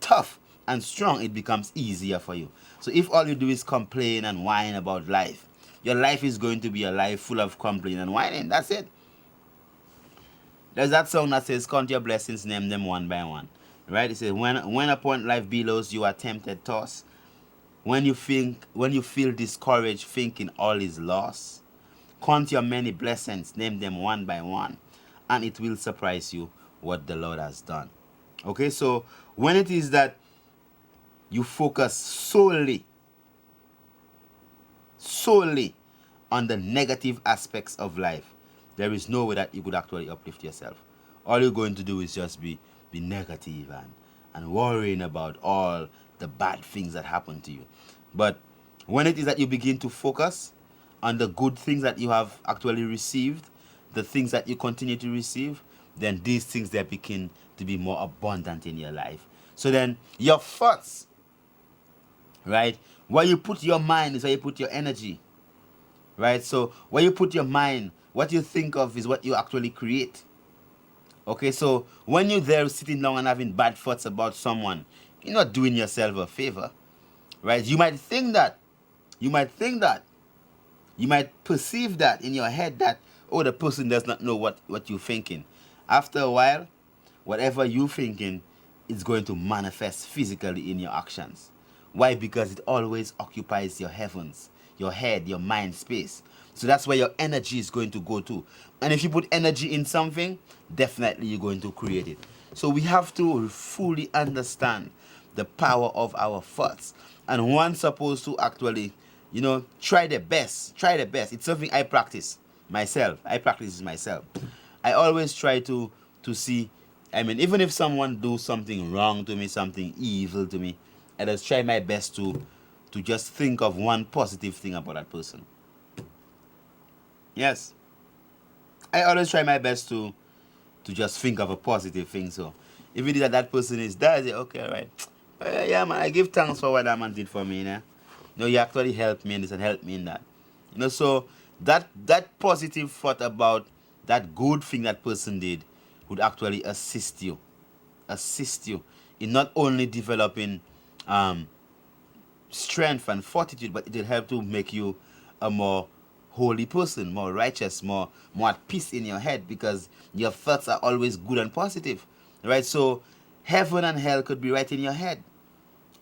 tough and strong, it becomes easier for you. So if all you do is complain and whine about life, your life is going to be a life full of complaining and whining. That's it. There's that song that says, count your blessings, name them one by one. Right? It says, when upon life billows you are tempted toss, when you feel discouraged, thinking all is lost, count your many blessings, name them one by one, and it will surprise you what the Lord has done. Okay, so when it is that you focus solely on the negative aspects of life, there is no way that you could actually uplift yourself. All you're going to do is just be negative and worrying about all the bad things that happen to you. But when it is that you begin to focus on the good things that you have actually received, the things that you continue to receive, then these things, they begin to be more abundant in your life. So then your thoughts, right? Where you put your mind is where you put your energy, right? So where you put your mind, what you think of is what you actually create. Okay, so when you're there sitting down and having bad thoughts about someone, you're not doing yourself a favor, right? You might think that. You might perceive that in your head that, oh, the person does not know what you're thinking. After a while, whatever you're thinking is going to manifest physically in your actions. Why? Because it always occupies your heavens, your head, your mind space. So that's where your energy is going to go to. And if you put energy in something, definitely you're going to create it. So we have to fully understand the power of our thoughts. And one's supposed to actually, try the best. Try the best. It's something I practice myself. I practice it myself. I always try to see, even if someone do something wrong to me, something evil to me, I just try my best to just think of one positive thing about that person. Yes. I always try my best to just think of a positive thing. So if it is that person is dead, I say, okay, all right. Yeah, man, I give thanks for what that man did for me. You actually helped me in this and helped me in that. So that positive thought about that good thing that person did would actually assist you in not only developing strength and fortitude, but it will help to make you a more holy person, more righteous, more at peace in your head, because your thoughts are always good and positive, right? So heaven and hell could be right in your head.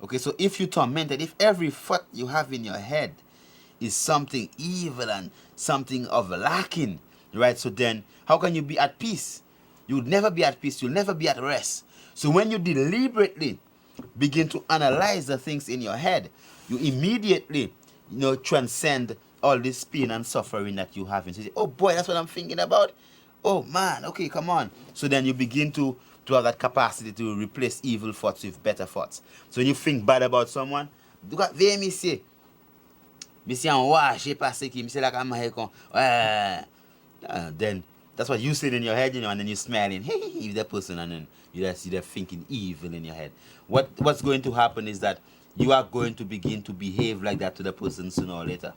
Okay, so if you're tormented, if every thought you have in your head is something evil and something of lacking, right? So then, how can you be at peace? You'll never be at peace. You'll never be at rest. So when you deliberately begin to analyze the things in your head, you immediately, transcend all this pain and suffering that you have. And say, oh boy, that's what I'm thinking about. Oh man, okay, come on. So then you begin to have that capacity to replace evil thoughts with better thoughts. So when you think bad about someone, look at me say, me say on wash, je passe qui, me say like I'm here then that's what you said in your head, and then you're smiling, hey, that person, and then you're thinking evil in your head. What's going to happen is that you are going to begin to behave like that to the person sooner or later,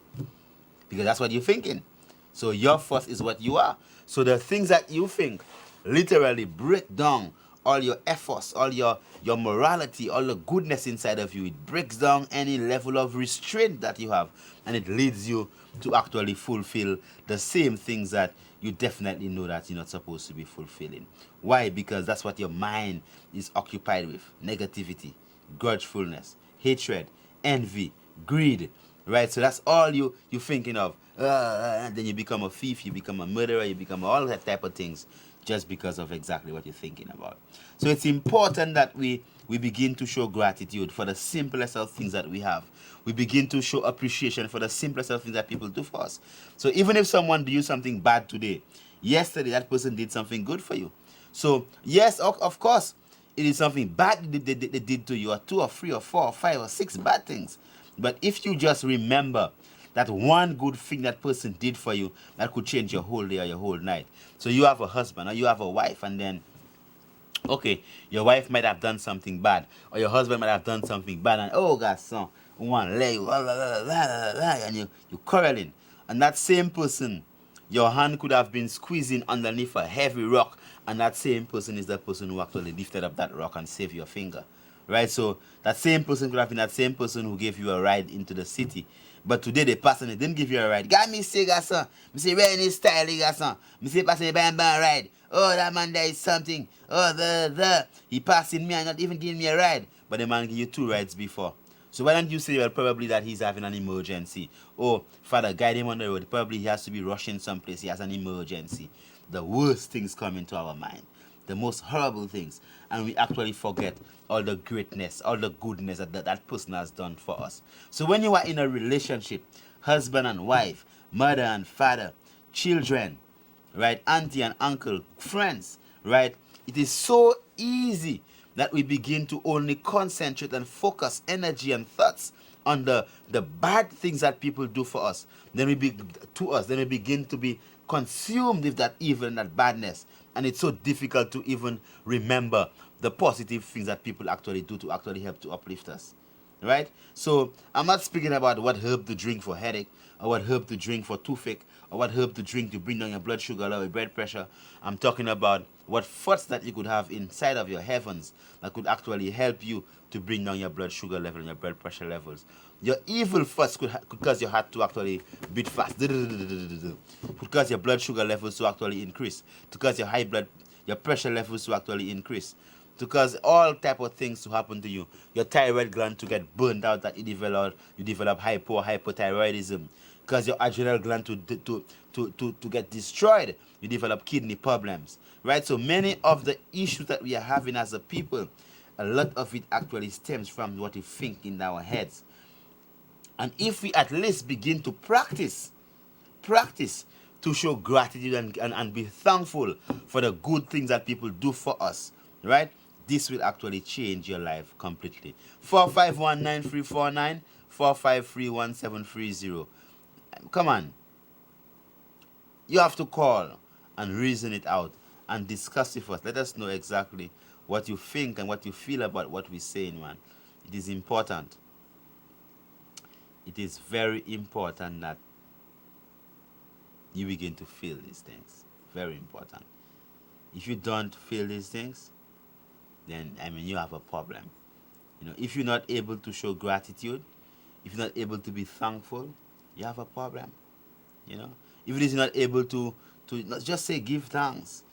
because that's what you're thinking. So your thought is what you are. So the things that you think literally break down all your efforts, all your morality, all the goodness inside of you. It breaks down any level of restraint that you have, and it leads you to actually fulfill the same things that you definitely know that you're not supposed to be fulfilling. Why? Because that's what your mind is occupied with. Negativity, grudgefulness, hatred, envy, greed, right? So that's all you're thinking of. And then you become a thief, you become a murderer, you become all that type of things just because of exactly what you're thinking about. So it's important that we begin to show gratitude for the simplest of things that we have. We begin to show appreciation for the simplest of things that people do for us. So even if someone did you something bad today, yesterday that person did something good for you. So yes, of course, it is something bad they did to you, or 2 or 3 or 4 or 5 or 6 bad things. But if you just remember that one good thing that person did for you, that could change your whole day or your whole night. So you have a husband or you have a wife, and then, okay, your wife might have done something bad, or your husband might have done something bad, and oh God, son, one leg, and you quarreling. And that same person, your hand could have been squeezing underneath a heavy rock, and that same person is the person who actually lifted up that rock and saved your finger. Right? So that same person could have been that same person who gave you a ride into the city. But today the person didn't give you a ride. Got me say, garçon. Me say, rainy style, garçon. Me say, pass me by and ride. Oh, that man there is something. Oh, he passing me and not even giving me a ride. But the man give you 2 rides before. So why don't you say, well, probably that he's having an emergency. Oh, Father, guide him on the road. Probably he has to be rushing someplace. He has an emergency. The worst things come into our mind. The most horrible things. And we actually forget all the greatness, all the goodness that person has done for us. So when you are in a relationship, husband and wife, mother and father, children, right, auntie and uncle, friends, right, it is so easy that we begin to only concentrate and focus energy and thoughts on the bad things that people do for us. Then we begin to be consumed with that evil and that badness. And it's so difficult to even remember the positive things that people actually do to actually help to uplift us. Right? So I'm not speaking about what herb to drink for headache, or what herb to drink for toothache, or what herb to drink to bring down your blood sugar or your blood pressure. I'm talking about what thoughts that you could have inside of your heavens that could actually help you to bring down your blood sugar level and your blood pressure levels. Your evil thoughts could cause your heart to actually beat fast. Could cause your blood sugar levels to actually increase. To cause your pressure levels to actually increase. To cause all type of things to happen to you. Your thyroid gland to get burned out, that you develop hypothyroidism. Cause your adrenal gland to get destroyed. You develop kidney problems. Right? So many of the issues that we are having as a people, a lot of it actually stems from what we think in our heads. And if we at least begin to practice to show gratitude and be thankful for the good things that people do for us, right? This will actually change your life completely. 4519349, 4531730. Come on. You have to call and reason it out and discuss it first. Let us know exactly what you think and what you feel about what we're saying, man. It is important. It is very important that you begin to feel these things. Very important. If you don't feel these things, then, you have a problem. If you're not able to show gratitude, if you're not able to be thankful, you have a problem. If it is not able to not just say give thanks.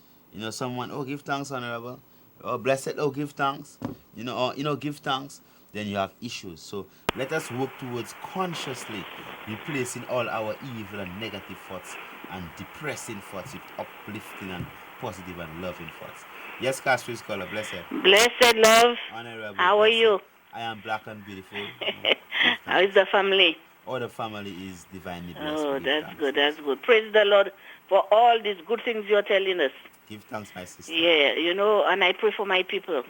Someone, oh, give thanks, honorable. Oh, blessed, oh, give thanks. Or, give thanks. then you have issues. So let us work towards consciously replacing all our evil and negative thoughts and depressing thoughts with uplifting and positive and loving thoughts. Yes, Castrice Color, blessed. Blessed love. Honorable, How are blessed. you? I am black and beautiful. How is the family? All the family is divinely blessed. Oh, that's good, that's good. Praise the Lord for all these good things you're telling us. Give thanks, my sister. Yeah, you know, and I pray for my people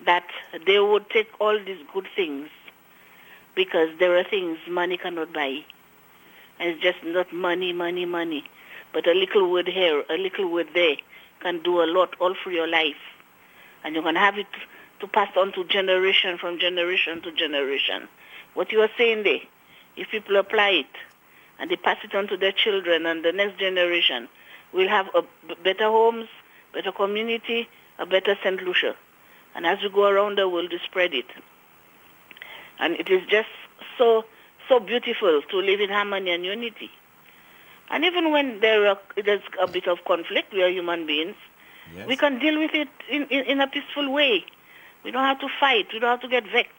that they would take all these good things, because there are things money cannot buy. And it's just not money, money, money. But a little word here, a little word there can do a lot all for your life. And you're going to have it to pass on to generation, from generation to generation. What you are saying there, if people apply it and they pass it on to their children and the next generation, we'll have better homes, better community, a better St. Lucia. And as we go around the world, we spread it. And it is just so beautiful to live in harmony and unity. And even when there's a bit of conflict, we are human beings, Yes. we can deal with it in a peaceful way. We don't have to fight. We don't have to get vexed,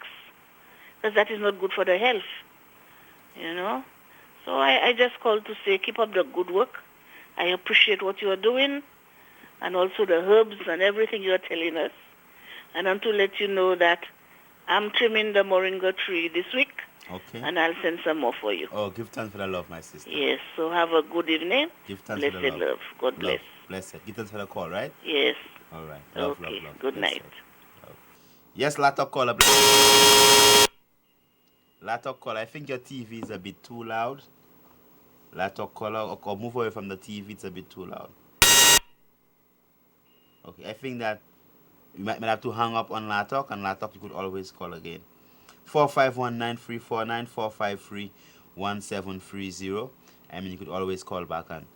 because that is not good for the health, you know. So I just call to say, keep up the good work. I appreciate what you are doing, and also the herbs and everything you are telling us. And I'm to let you know that I'm trimming the moringa tree this week, Okay. and I'll send some more for you. Oh, give thanks for the love, my sister. Yes, so have a good evening. Give thanks Blessed for the love. love. God bless. Love. Blessed. Give thanks for the call, right? Yes. All right. Love, Okay. love, love. Good Blessed. night. Love. Yes, Lato caller. Lato caller, I think your TV is a bit too loud. Lato caller, or move away from the TV, it's a bit too loud. Okay, I think that you might have to hang up on Latok, and Latok you could always call again. 451-9349, 453-1730. I mean, you could always call back and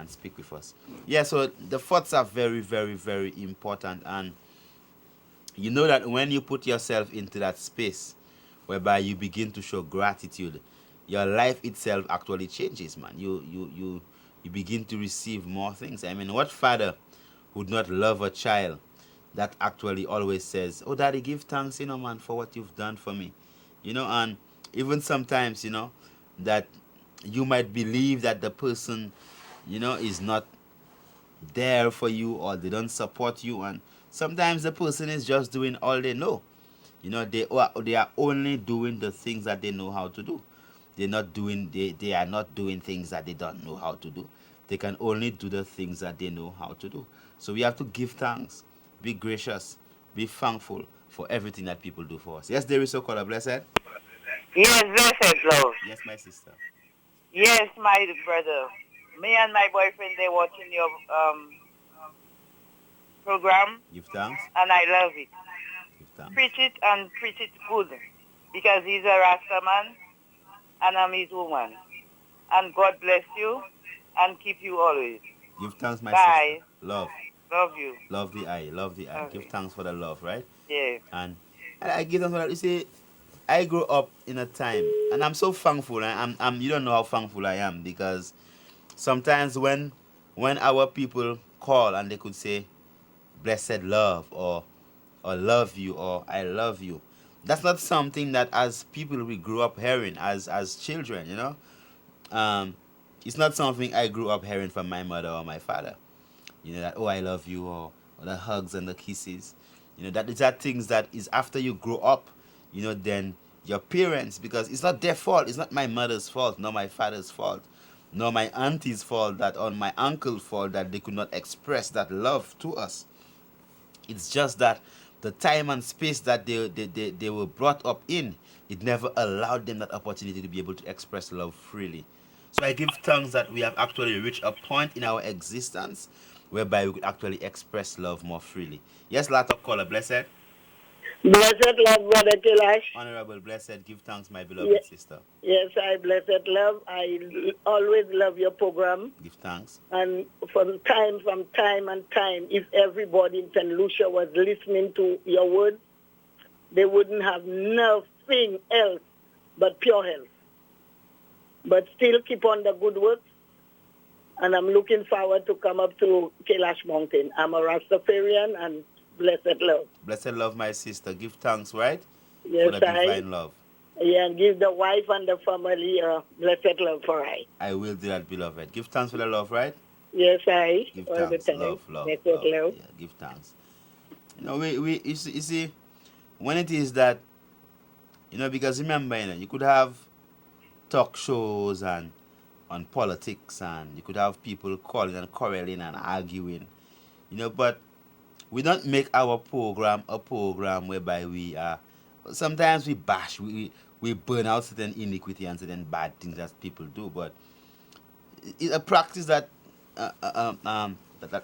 speak with us. Yeah, so the thoughts are very, very, very important. And you know that when you put yourself into that space whereby you begin to show gratitude, your life itself actually changes, man. You begin to receive more things. I mean, what father would not love a child that actually always says, oh, daddy, give thanks, you know, man, for what you've done for me. You know, and even sometimes, you know, that you might believe that the person, you know, is not there for you, or they don't support you, and sometimes the person is just doing all they know. You know, they are only doing the things that they know how to do. They are not doing things that they don't know how to do. They can only do the things that they know how to do. So we have to give thanks, be gracious, be thankful for everything that people do for us. Yes, there is so called a blessed. Yes, blessed love. Yes, my sister. Yes, my brother. Me and my boyfriend, they watching your program. Give thanks. And I love it. Give thanks. Preach it and preach it good. Because he's a Rasta man and I'm his woman. And God bless you and keep you always. Give thanks, my Bye. sister. Love. Love you. Love the eye. Love the eye. Okay. Give thanks for the love, right? Yeah. And I give thanks for that. You see, I grew up in a time, and I'm so thankful. I'm you don't know how thankful I am, because sometimes when our people call and they could say, blessed love, or love you, or I love you, that's not something that as people we grew up hearing as children, you know. It's not something I grew up hearing from my mother or my father. You know, that, oh, I love you, or the hugs and the kisses. You know, these are things that is after you grow up, you know, then your parents, because it's not their fault. It's not my mother's fault, nor my father's fault, nor my auntie's fault, that or my uncle's fault that they could not express that love to us. It's just that the time and space that they were brought up in, it never allowed them that opportunity to be able to express love freely. So I give thanks that we have actually reached a point in our existence whereby we could actually express love more freely. Yes, laptop caller, blessed. Blessed love, Brother Calabash. Honorable, blessed, give thanks, my beloved sister. Yes, I blessed love. I always love your program. Give thanks. And from time and time, if everybody in St. Lucia was listening to your words, they wouldn't have nothing else but pure health. But still keep on the good work. And I'm looking forward to come up to Calabash Mountain. I'm a Rastafarian, and blessed love. Blessed love, my sister. Give thanks, right? Yes, for the divine love. Yeah, and give the wife and the family blessed love for I. I will do that, beloved. Give thanks for the love, right? Yes, I. Give All the thanks. time. Love, love, Blessed love. love. Yeah, give thanks. You see, when it is that, because remember, you could have talk shows and on politics, and you could have people calling and quarreling and arguing, but we don't make our program a program whereby we are. Sometimes we bash, we burn out certain iniquity and certain bad things that people do, but it's a practice that,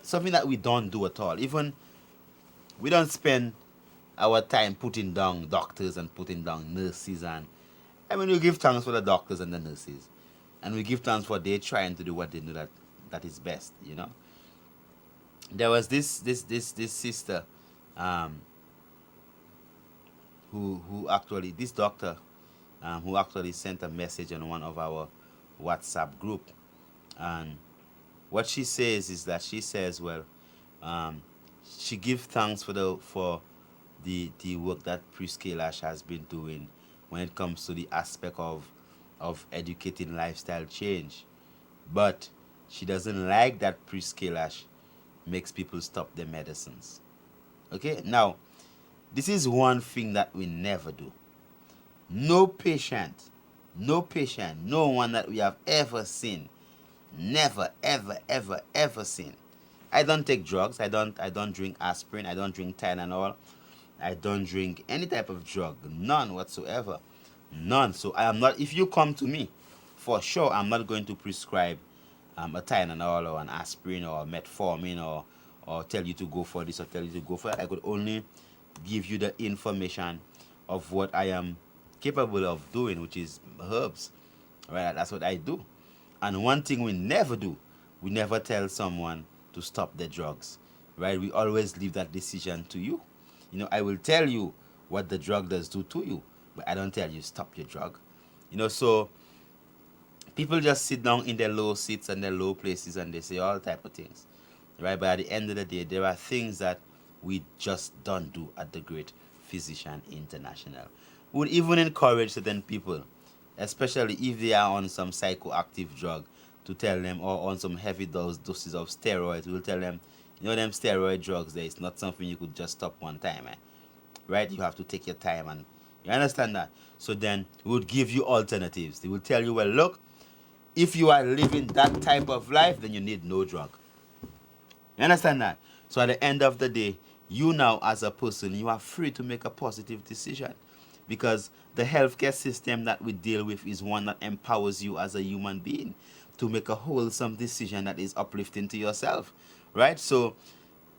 something that we don't do at all. Even we don't spend our time putting down doctors and putting down nurses, and I mean we give thanks for the doctors and the nurses, and we give thanks for they trying to do what they know that is best. There was this sister, who actually, this doctor, who actually sent a message on one of our WhatsApp group, and what she says is that she says, well, she gives thanks for the work that Priest Calabash has been doing when it comes to the aspect of educating lifestyle change, but she doesn't like that Priest Calabash makes people stop their medicines. Okay, now this is one thing that we never do. No patient, no one that we have ever seen, never, ever, ever, ever seen. I don't take drugs. I don't drink aspirin. I don't drink Tylenol. I don't drink any type of drug. None whatsoever. None. So I am not. If you come to me, for sure, I'm not going to prescribe a Tylenol or an aspirin or metformin or tell you to go for this or tell you to go for that. I could only give you the information of what I am capable of doing, which is herbs. Right? That's what I do. And one thing we never do, we never tell someone to stop their drugs. Right? We always leave that decision to you. I will tell you what the drug does do to you, but I don't tell you stop your drug. So people just sit down in their low seats and their low places and they say all type of things. Right? But at the end of the day, there are things that we just don't do at the Great Physician International. We would even encourage certain people, especially if they are on some psychoactive drug, to tell them, or on some heavy doses of steroids, we'll tell them, them steroid drugs there, it's not something you could just stop one time, right? You have to take your time, and you understand that. So then we would give you alternatives. They will tell you, well, look, if you are living that type of life, then you need no drug. You understand that? So at the end of the day, you now as a person, you are free to make a positive decision, because the healthcare system that we deal with is one that empowers you as a human being to make a wholesome decision that is uplifting to yourself, right? So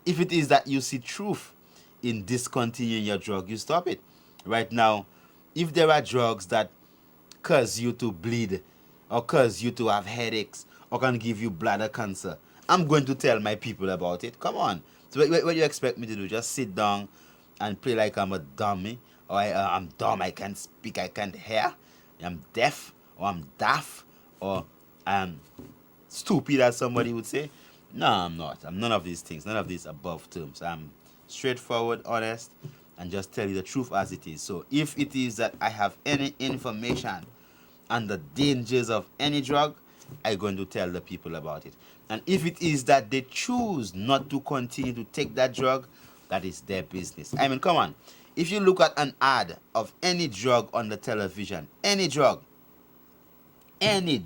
if it is that you see truth in discontinuing your drug, you stop it. Right now, if there are drugs that cause you to bleed or cause you to have headaches or can give you bladder cancer, I'm going to tell my people about it. Come on. So what do you expect me to do? Just sit down and play like I'm a dummy? Or I'm dumb, I can't speak, I can't hear? I'm deaf, or I'm daft, or I'm stupid, as somebody would say? No, I'm not. I'm none of these things, none of these above terms. I'm straightforward, honest, and just tell you the truth as it is. So if it is that I have any information on the dangers of any drug, I'm going to tell the people about it. And if it is that they choose not to continue to take that drug, that is their business. I mean, come on. If you look at an ad of any drug on the television, any drug, any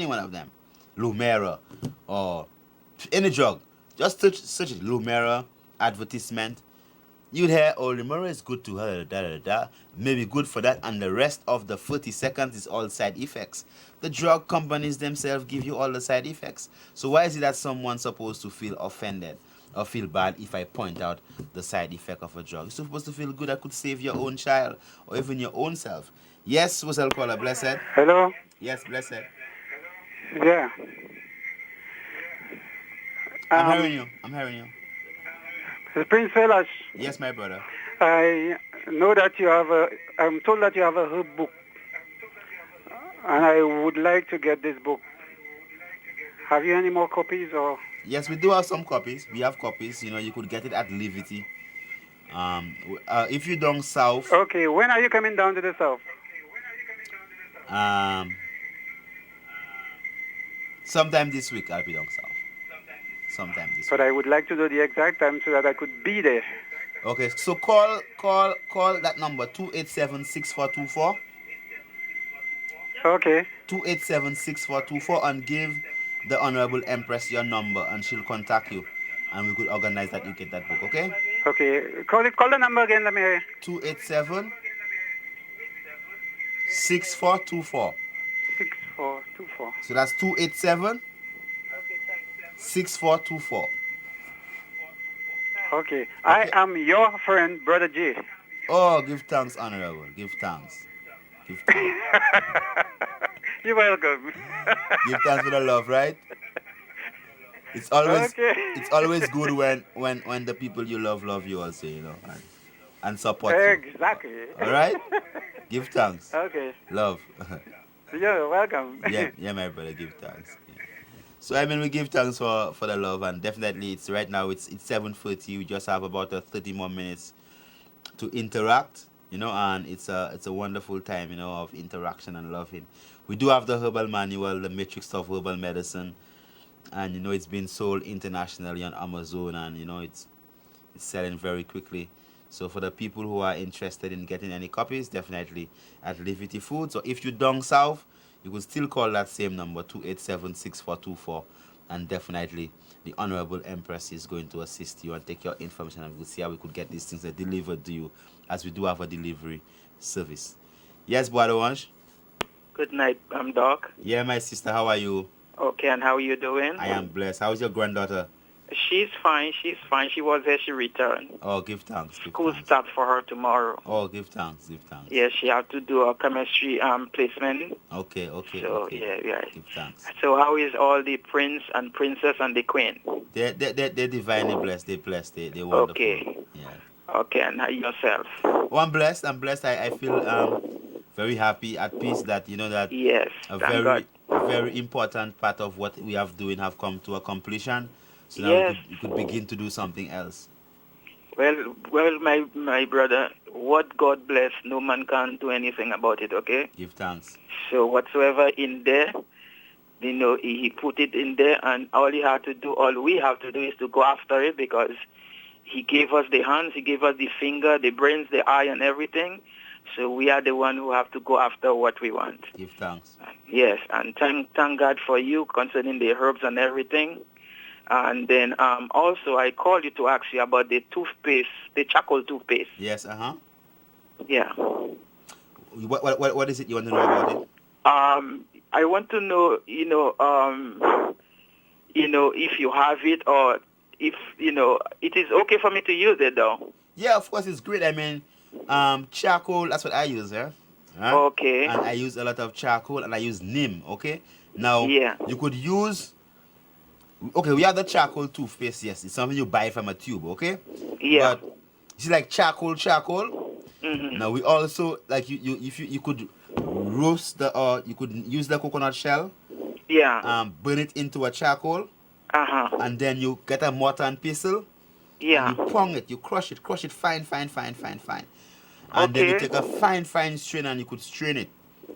one of them, Lumera or any drug, just search it, Lumera advertisement. You'd hear, oh, Lumera is good to her, maybe good for that, and the rest of the 30 seconds is all side effects. The drug companies themselves give you all the side effects. So why is it that someone's supposed to feel offended or feel bad if I point out the side effect of a drug? You're supposed to feel good. I could save your own child or even your own self. Yes, what's up, caller? Blessed. Hello? Yes, blessed. Yeah. I'm hearing you. Prince Calabash. Yes, my brother. I know that I'm told that you have a herb book. And I would like to get this book. Have you any more copies or? Yes, we do have some copies. We have copies. You know, you could get it at Liberty. If you down south. Okay, when are you coming down to the south? Sometime this week I'll be down south. Sometime this But week. I would like to know the exact time so that I could be there. Okay, so call that number 287-6424. Okay. 287-6424 and give the Honorable Empress your number and she'll contact you and we could organize that you get that book, okay? Okay. Call the number again, let me hear. 287-6424. 6424. So that's 287-6424. Okay. I am your friend, Brother J. Oh, give thanks, Honorable. Give thanks. Give thanks. You're welcome. Give thanks for the love, right? It's always good when the people you love you also, you know, and support you. Exactly. All right? Give thanks. Okay. Love. You're welcome. yeah, my brother, give thanks. Yeah. So I mean, we give thanks for the love, and definitely it's right now it's 7:30. We just have about 30 more minutes to interact, you know, and it's a wonderful time, you know, of interaction and loving. We do have the herbal manual, the matrix of herbal medicine, and you know it's been sold internationally on Amazon, and you know it's selling very quickly. So for the people who are interested in getting any copies, definitely at Liberty Foods. So if you're down south, you could still call that same number 287-6424, and definitely the Honorable Empress is going to assist you and take your information, and we'll see how we could get these things delivered to you, as we do have a delivery service. Yes, Boadowansh? Good night, Doc. Yeah, my sister, how are you? Okay, and how are you doing? I am blessed. How's your granddaughter? She's fine. She was there. She returned. Oh, give thanks. School starts for her tomorrow. Oh, give thanks. Give thanks. Yeah, she have to do a chemistry placement. Okay. So, yeah. Give thanks. So how is all the prince and princess and the queen? They're divinely blessed. They're blessed. They're wonderful. Okay. Yeah. Okay, and yourself? Oh, I'm blessed. I feel very happy, at peace that, you know, that yes, a very important part of what we have doing have come to a completion. So now yes. we could begin to do something else. Well, my brother, what God bless, no man can do anything about it, okay? Give thanks. So whatsoever in there, you know, he put it in there, and all we have to do is to go after it, because he gave us the hands, he gave us the finger, the brains, the eye, and everything. So we are the one who have to go after what we want. Give thanks. Yes, and thank God for you concerning the herbs and everything. And then also I called you to ask you about the toothpaste, the charcoal toothpaste. Yes, Yeah. What is it you want to know about it? I want to know, if you have it, or if, it is okay for me to use it though. Yeah, of course it's great. I mean, charcoal, that's what I use, yeah? Okay. And I use a lot of charcoal, and I use neem, okay? Now, you could use... Okay, we have the charcoal toothpaste, yes. It's something you buy from a tube, okay? Yeah. But, it's like charcoal. Mm-hmm. Now, we also, like, you could roast you could use the coconut shell. Yeah. Burn it into a charcoal. Uh-huh. And then you get a mortar and pestle. Yeah. And you pong it, you crush it fine. And then you take a fine strainer and you could strain it.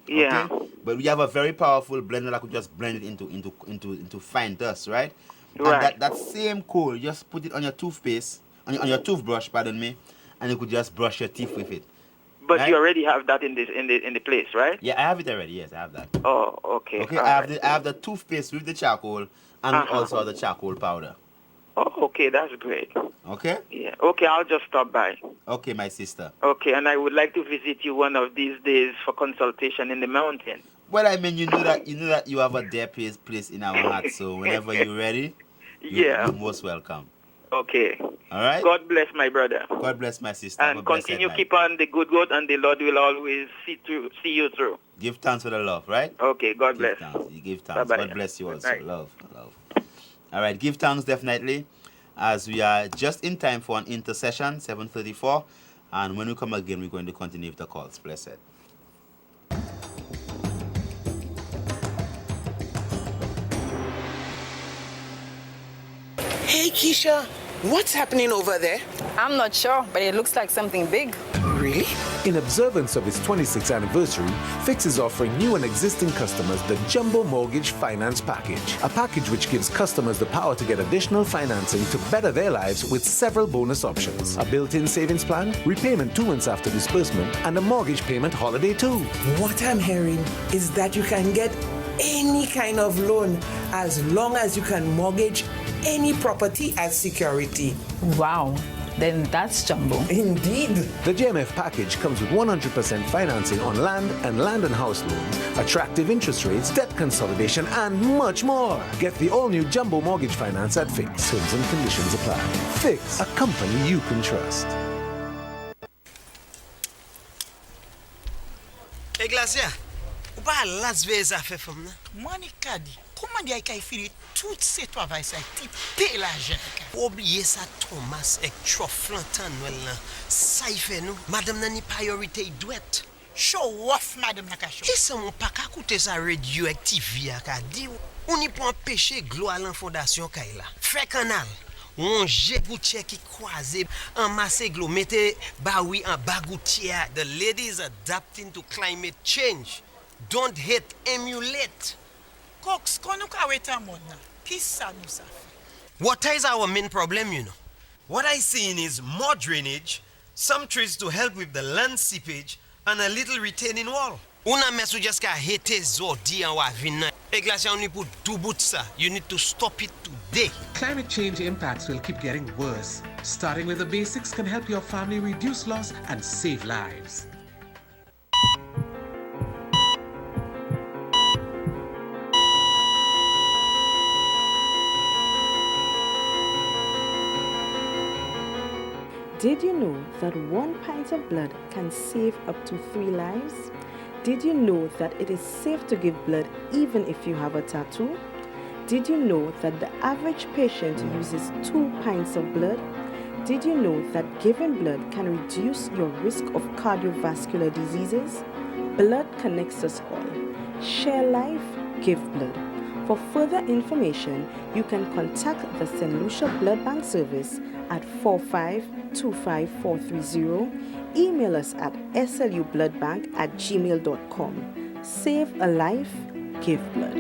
Yeah. Okay? But we have a very powerful blender that could just blend it into fine dust, right? Right. And that same coal, you just put it on your toothpaste, on your toothbrush, pardon me, and you could just brush your teeth with it. But right? you already have that in the place, right? Yeah, I have it already. Yes, I have that. Oh, okay. Okay, I have the toothpaste with the charcoal, and also have the charcoal powder. Oh, okay, that's great. Okay? Yeah. Okay, I'll just stop by. Okay, my sister. Okay, and I would like to visit you one of these days for consultation in the mountain. Well, I mean, you know that you have a dear place in our hearts, so whenever you're ready, you're most welcome. Okay. All right? God bless my brother. God bless my sister. And continue keep on the good road, and the Lord will always see you through. Give thanks for the love, right? Okay, God bless. You give thanks. Bye-bye. God bless you also. Right. Love. All right, give thanks definitely, as we are just in time for an intercession, 7:34, and when we come again, we're going to continue with the calls. Blessed. Hey, Keisha, what's happening over there? I'm not sure, but it looks like something big. Really? In observance of its 26th anniversary, Fix is offering new and existing customers the Jumbo Mortgage Finance Package, a package which gives customers the power to get additional financing to better their lives with several bonus options. A built-in savings plan, repayment 2 months after disbursement, and a mortgage payment holiday too. What I'm hearing is that you can get any kind of loan as long as you can mortgage any property as security. Wow. Then that's jumbo. Indeed. The JMF package comes with 100% financing on land and house loans, attractive interest rates, debt consolidation, and much more. Get the all-new Jumbo Mortgage Finance at Fix. Terms and conditions apply. Fix, a company you can trust. Hey, Glacia, ou pas las vezes a fait femme nan? Monica dit, comment dire qu'il finit tout ce travail ça qui paie l'argent. Oubliez ça Thomas et trop longtemps là. Ça y fait nous. Madame nan ni priorité douette. Show off madame Nakacho. Et ça mon pas qu'à coûter ça radioactive à ka di on y pour empêcher gloire à la fondation Kaila. Fait canal. On jette gouttière qui croise, amasse glo, mettez baoui en bagoutière. The ladies adapting to climate change. Don't hate, emulate. Cox, qu'on nous ka wait un monde. Qui ça nous ça fait? Water is our main problem, you know. What I seen is more drainage, some trees to help with the land seepage, and a little retaining wall. Una mess we just ka hate zodi and wa vina. Hey, Glacia, only put 2 boots, sir. You need to stop it today. Climate change impacts will keep getting worse. Starting with the basics can help your family reduce loss and save lives. Did you know that 1 pint of blood can save up to 3 lives? Did you know that it is safe to give blood even if you have a tattoo? Did you know that the average patient uses 2 pints of blood? Did you know that giving blood can reduce your risk of cardiovascular diseases? Blood connects us all. Share life, give blood. For further information, you can contact the St. Lucia Blood Bank Service at 4525430. Email us at slubloodbank@gmail.com. Save a life, give blood.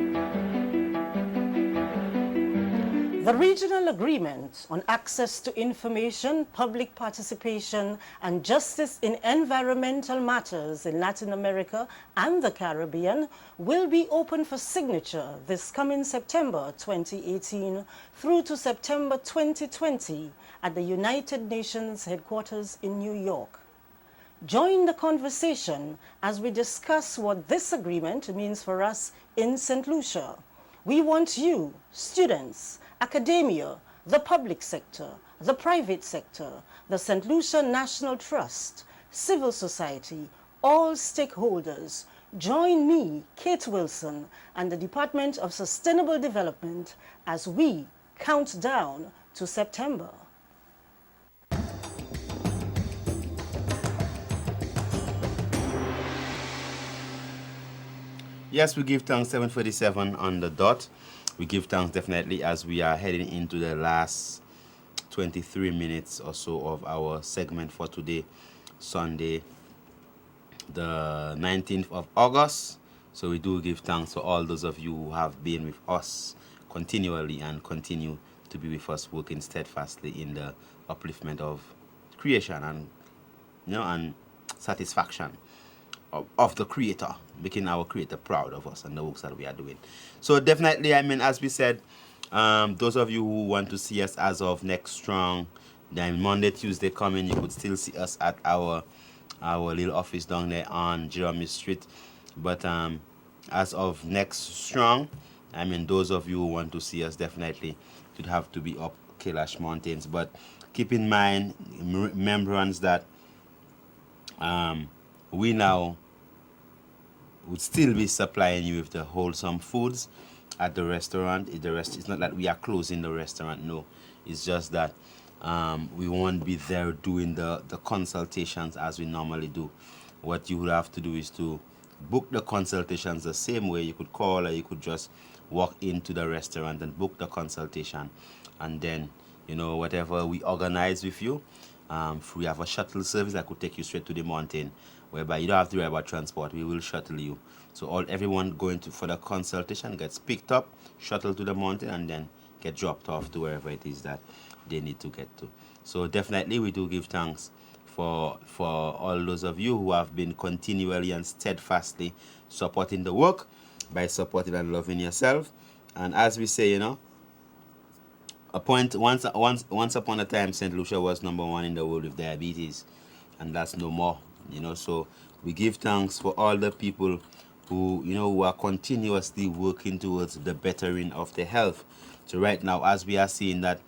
The Regional Agreement on Access to Information, Public Participation, and Justice in Environmental Matters in Latin America and the Caribbean will be open for signature this coming September 2018 through to September 2020 at the United Nations headquarters in New York. Join the conversation as we discuss what this agreement means for us in St. Lucia. We want you, students, academia, the public sector, the private sector, the St. Lucia National Trust, civil society, all stakeholders. Join me, Kate Wilson, and the Department of Sustainable Development as we count down to September. Yes, we give thanks 7:47 on the dot. We give thanks definitely as we are heading into the last 23 minutes or so of our segment for today, Sunday, the 19th of August. So we do give thanks for all those of you who have been with us continually and continue to be with us, working steadfastly in the upliftment of creation and, you know, and satisfaction of the Creator, making our Creator proud of us and the works that we are doing. So definitely, I mean, as we said, those of you who want to see us as of next strong, then Monday, Tuesday coming, you could still see us at our little office down there on Jeremy Street. But as of next strong, I mean, those of you who want to see us definitely should have to be up Calabash Mountains. But keep in mind, remembrance that we now would still be supplying you with the wholesome foods at the restaurant. It's not that we are closing the restaurant, no. It's just that we won't be there doing the consultations as we normally do. What you would have to do is to book the consultations the same way. You could call or you could just walk into the restaurant and book the consultation, and then whatever we organize with you. We have a shuttle service that could take you straight to the mountain, whereby you don't have to worry about transport. We will shuttle you. So everyone going for the consultation gets picked up, shuttled to the mountain, and then get dropped off to wherever it is that they need to get to. So definitely we do give thanks for all those of you who have been continually and steadfastly supporting the work by supporting and loving yourself. And as we say, once upon a time, St. Lucia was #1 in the world with diabetes, and that's no more. So we give thanks for all the people who are continuously working towards the bettering of their health. So right now, as we are seeing that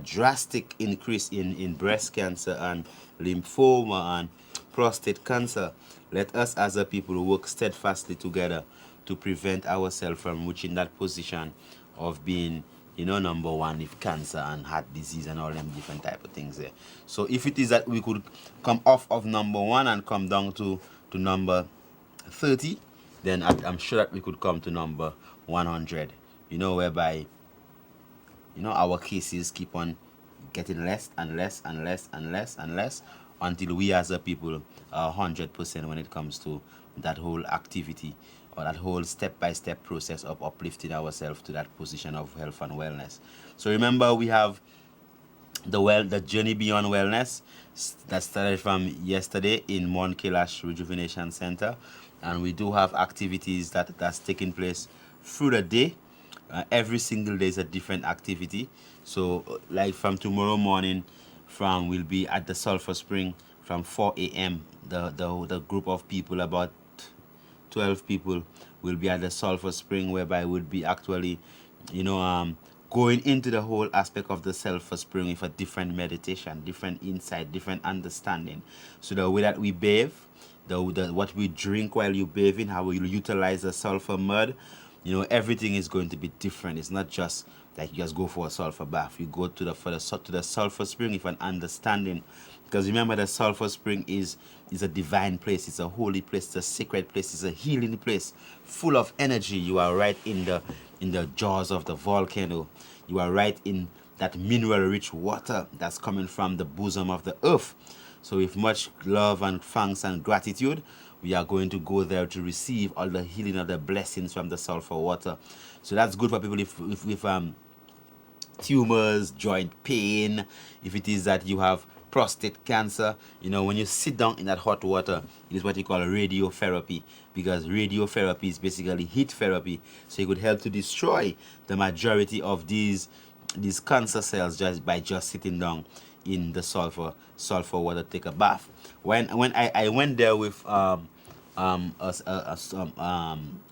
drastic increase in breast cancer and lymphoma and prostate cancer, let us as a people work steadfastly together to prevent ourselves from reaching that position of being #1 with cancer and heart disease and all them different type of things there. So if it is that we could come off of #1 and come down to number 30, then I'm sure that we could come to number 100, whereby our cases keep on getting less and less and less and less and less until we as a people are 100% when it comes to that whole activity or that whole step-by-step process of uplifting ourselves to that position of health and wellness. So remember, we have the journey beyond wellness that started from yesterday in Calabash Rejuvenation Center, and we do have activities that's taking place through the day. Every single day is a different activity. So like from tomorrow morning, we'll be at the Sulphur Spring from 4 a.m. The group of people, about 12 people, will be at the Sulphur Spring, whereby we'll be actually going into the whole aspect of the Sulphur Spring with a different meditation, different insight, different understanding. So the way that we bathe, what we drink while you bathing, how we utilize the sulfur mud, everything is going to be different. It's not just like you just go for a sulfur bath. You go to the sulfur spring with an understanding, because remember, the sulfur spring is a divine place. It's a holy place. It's a sacred place. It's a healing place, full of energy. You are right in the jaws of the volcano. You are right in that mineral-rich water that's coming from the bosom of the earth. So with much love and thanks and gratitude, we are going to go there to receive all the healing of the blessings from the sulfur water. So that's good for people with tumors, joint pain. If it is that you have prostate cancer, when you sit down in that hot water, it is what you call radiotherapy, because radiotherapy is basically heat therapy. So it could help to destroy the majority of these cancer cells just by sitting down in the sulfur water, take a bath. When I went there with a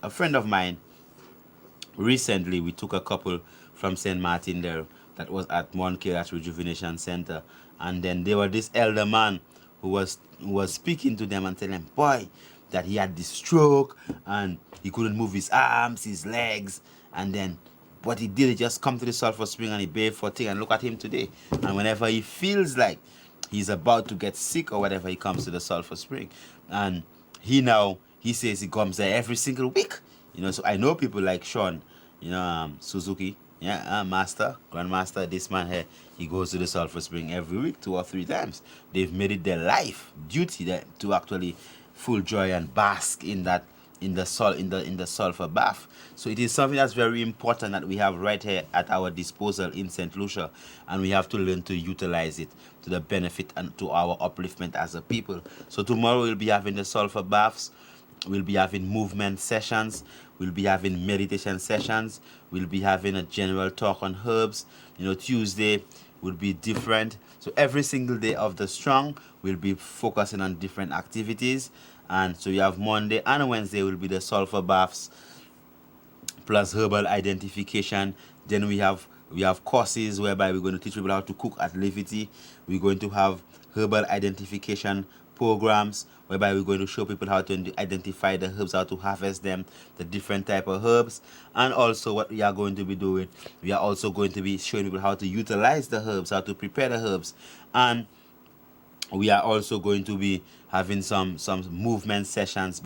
friend of mine recently, we took a couple from St. Martin there that was at Calabash Rejuvenation Center, and then there was this elder man who was speaking to them and telling them, boy, that he had this stroke and he couldn't move his arms, his legs, and then what he did, he just come to the sulfur spring and he bathed for tea, and look at him today. And whenever he feels like he's about to get sick or whatever, he comes to the sulfur spring. And he says he comes there every single week. So I know people like Sean, Suzuki, Master, Grandmaster, this man here, he goes to the sulfur spring every week, 2 or 3 times. They've made it their life duty to actually full joy and bask in that, in the sulfur bath. So it is something that's very important that we have right here at our disposal in St. Lucia, and we have to learn to utilize it to the benefit and to our upliftment as a people. So tomorrow we'll be having the sulfur baths, we'll be having movement sessions, we'll be having meditation sessions, we'll be having a general talk on herbs. Tuesday will be different. So every single day of the strong, we'll be focusing on different activities. And so you have Monday and Wednesday will be the sulfur baths plus herbal identification. Then we have courses whereby we're going to teach people how to cook at Levity. We're going to have herbal identification programs whereby we're going to show people how to identify the herbs, how to harvest them, the different type of herbs. And also what we are going to be doing, we are also going to be showing people how to utilize the herbs, how to prepare the herbs. And we are also going to be having some movement sessions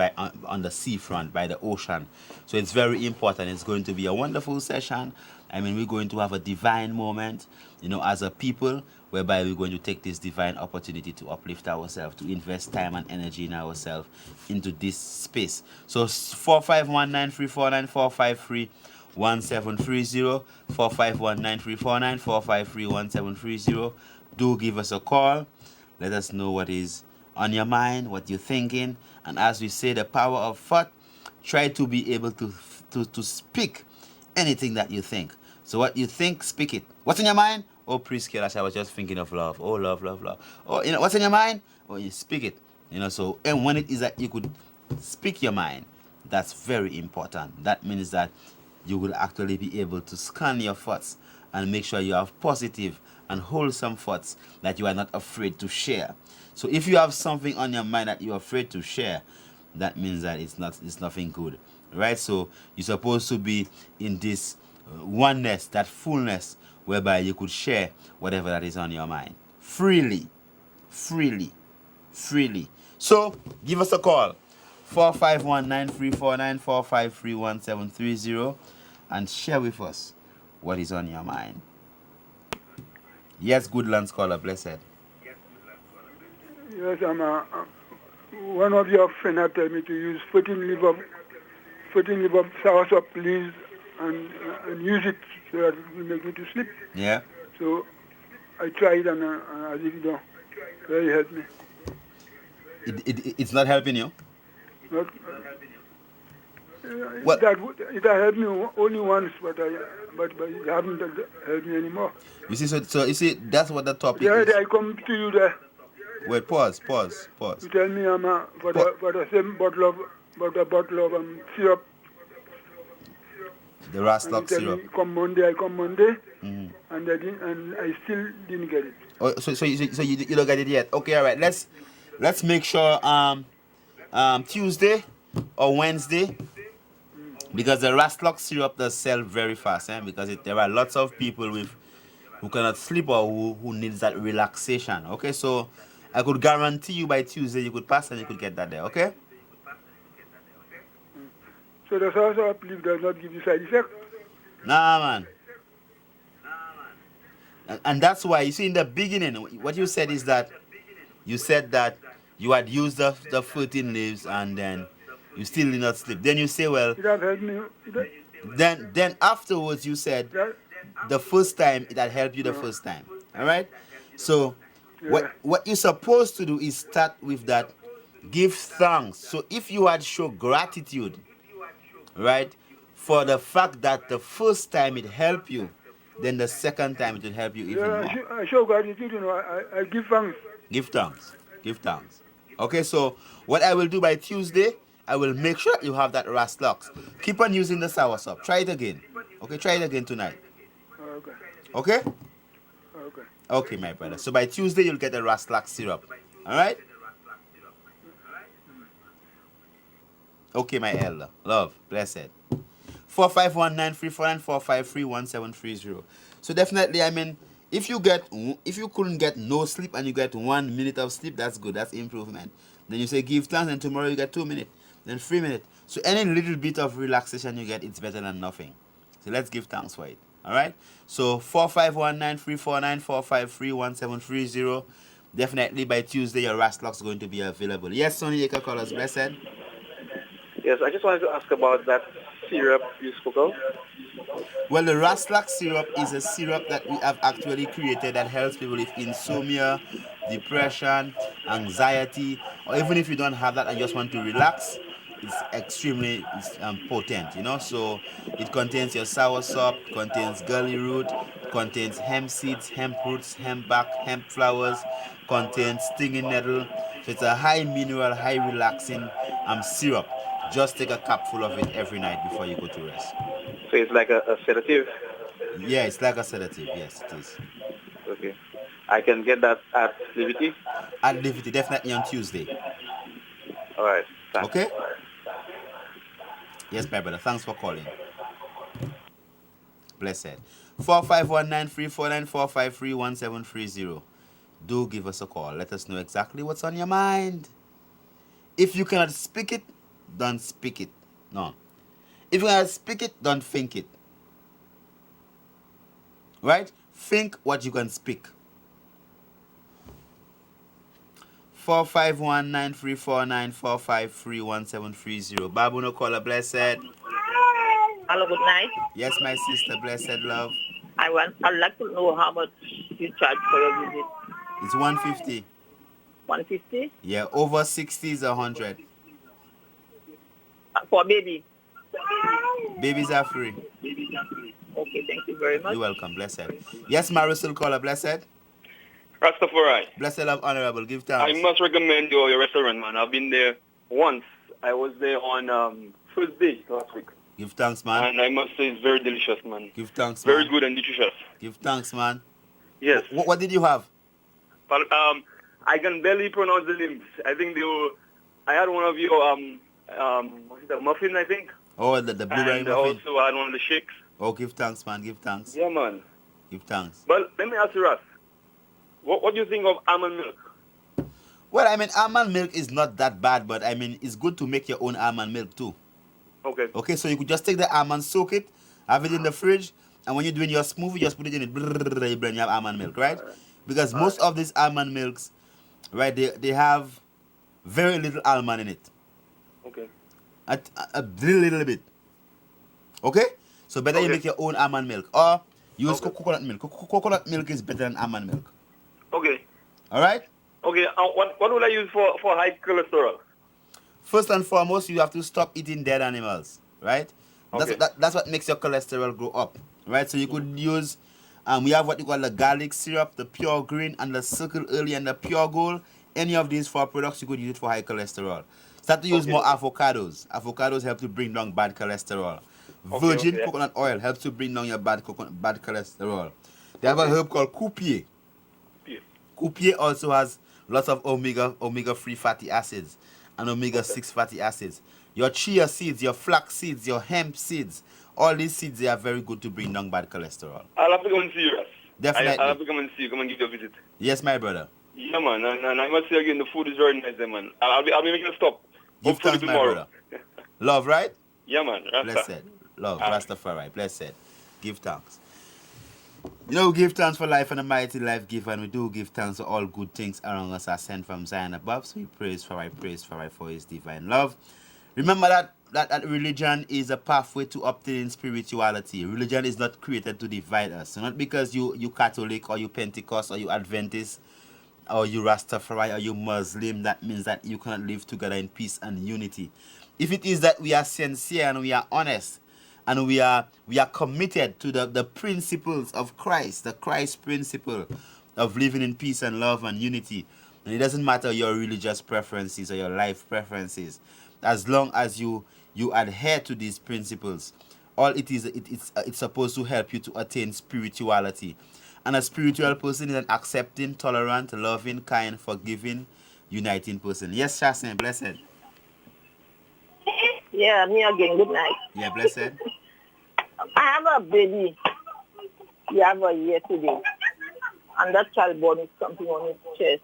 on the seafront, by the ocean. So it's very important. It's going to be a wonderful session. I mean, we're going to have a divine moment, you know, as a people, whereby we're going to take this divine opportunity to uplift ourselves, to invest time and energy in ourselves into this space. So 4519349 4531730 4519349 4531730. Do give us a call. Let us know what is on your mind, what you're thinking, and as we say, the power of thought. Try to be able to speak anything that you think. So what you think, speak it. What's in your mind? Oh, please, Calabash, I was just thinking of love. Oh, love, love, love. Oh, you know, what's in your mind? Oh, you speak it. You know, so, and when it is that you could speak your mind, that's very important. That means that you will actually be able to scan your thoughts and make sure you have positive and wholesome thoughts that you are not afraid to share. So if you have something on your mind that you're afraid to share, that means that it's nothing good, right? So you're supposed to be in this oneness, that fullness, whereby you could share whatever that is on your mind freely. So give us a call, 4519349 4531730, and share with us what is on your mind. Yes, Goodlands caller, blessed. Yes, one of your friends had told me to use 14 leaf of soursop leaves and use it so that it will make me to sleep. Yeah. So I tried and as it don't really help me. It's not helping you? Not, it helped me only once, but it haven't helped me anymore. You see, so you see, that's what the topic Yeah, is. I come to you there. Wait, pause. You tell me for the same bottle of syrup. The Rastlock syrup. Me, come Monday, and I still didn't get it. Oh, so you don't get it yet? Okay, all right. Let's make sure Tuesday or Wednesday, because the Rastlock syrup does sell very fast, because there are lots of people who cannot sleep or who needs that relaxation. Okay, so I could guarantee you by Tuesday you could pass and you could get that there. Okay. So the soursop leaf does not give you side effect? Nah, man. And that's why, you see, in the beginning, what you said is that you said that you had used the 14 leaves and then you still did not sleep. Then you say, well, it had helped me. Then afterwards you said the first time it had helped you the first time. All right? So what you're supposed to do is start with that. Give thanks. So if you had show gratitude, right, for the fact that the first time it helped you, then the second time it will help you even more. I show gratitude, I give thanks. Give thanks. Okay, so what I will do by Tuesday, I will make sure you have that Rastlock. Keep on using the soursop. Try it again. Okay, try it again tonight. Okay? Okay, my brother. So by Tuesday, you'll get the Rastlock syrup. All right? Okay, my elder. Love. Blessed. 4519349 4531730. So definitely, I mean, if you couldn't get no sleep and you get 1 minute of sleep, that's good. That's improvement. Then you say give thanks, and tomorrow you get 2 minutes, then 3 minutes. So any little bit of relaxation you get, it's better than nothing. So let's give thanks for it. All right. So 4519349 4531730. Definitely by Tuesday your Rastlock is going to be available. Yes, Sonny, you can call us. Blessed. Yes, I just wanted to ask about that syrup you spoke of. Well, the Rastlock syrup is a syrup that we have actually created that helps people with insomnia, depression, anxiety, or even if you don't have that and just want to relax. It's extremely potent, so it contains your soursop, contains gully root, contains hemp seeds, hemp roots, hemp bark, hemp flowers, contains stinging nettle. So it's a high mineral, high relaxing syrup. Just take a cupful of it every night before you go to rest. So it's like a sedative? Yeah, it's like a sedative. Yes, it is. Okay. I can get that at Liberty? At Liberty, definitely on Tuesday. All right. Thanks. Okay? Yes, my brother. Thanks for calling. Blessed. 4519349 4531730. Do give us a call. Let us know exactly what's on your mind. If you cannot speak it, don't speak it. No. If you cannot speak it, don't think it. Right? Think what you can speak. 451-9349-453-1730. Babu no caller, blessed. Hello, good night. Yes, my sister, blessed love. I'd like to know how much you charge for your visit. It's 150. 150? Yeah, over 60 is 100. For baby? Babies are free. Okay, thank you very much. You're welcome, blessed. Yes, Marisol caller, blessed. Rastafari. Blessed love, honorable, give thanks. I must recommend your restaurant, man. I've been there once. I was there on first day last week. Give thanks, man. And I must say it's very delicious, man. Give thanks, man. Very good and nutritious. Give thanks, man. Yes. What did you have? But I can barely pronounce the names. I think I had one of your what's it, muffin, I think. Oh, the blueberry and muffin. also I had one of the shakes. Oh, give thanks, man. Give thanks. Yeah, man. Give thanks. But let me ask you, Russ. What do you think of almond milk? Well, I mean, almond milk is not that bad, but I mean, it's good to make your own almond milk too. Okay. Okay, so you could just take the almond, soak it, have it in the fridge, and when you're doing your smoothie, just put it in it, you blend, you have almond milk, right? Because most of these almond milks, right, they have very little almond in it. Okay. A little bit. Okay? So better you make your own almond milk. Or use coconut milk. Coconut milk is better than almond milk. Okay. Alright? Okay, what will I use for high cholesterol? First and foremost, you have to stop eating dead animals, right? Okay. That's what makes your cholesterol go up, right? So you could use, we have what you call the garlic syrup, the pure green, and the circle early, and the pure gold. Any of these four products, you could use it for high cholesterol. Start to use more avocados. Avocados help to bring down bad cholesterol. Virgin coconut oil helps to bring down your bad cholesterol. They have a herb called coupier. Coupier also has lots of omega-3 fatty acids and omega-6 fatty acids. Your chia seeds, your flax seeds, your hemp seeds, all these seeds, they are very good to bring down bad cholesterol. I'll have to come and see you, Russ. Definitely. I'll have to come and see you, come and give you a visit. Yes, my brother. Yeah, man, and I must say again, the food is very nice there, man. I'll be making a stop. Give Hopefully thanks, my tomorrow. brother. Love, right? Yeah, man. Rasta. Blessed. Love, Rastafari. Blessed. Give thanks. You know, we give thanks for life and a mighty life giver, and we do give thanks for all good things around us are sent from Zion above. So we praise for his divine love. Remember that religion is a pathway to obtaining spirituality. Religion is not created to divide us. So not because you Catholic or you Pentecost or you Adventist or you Rastafari or you Muslim, that means that you cannot live together in peace and unity. If it is that we are sincere and we are honest and we are committed to the principles of Christ, the Christ principle of living in peace and love and unity, and it doesn't matter your religious preferences or your life preferences, as long as you adhere to these principles, all it's supposed to help you to attain spirituality. And a spiritual person is an accepting, tolerant, loving, kind, forgiving, uniting person. Yes, Shasen, blessed. Yeah, me again. Good night. Yeah, blessed. I have a baby. He have a year today. And that child born is something on his chest.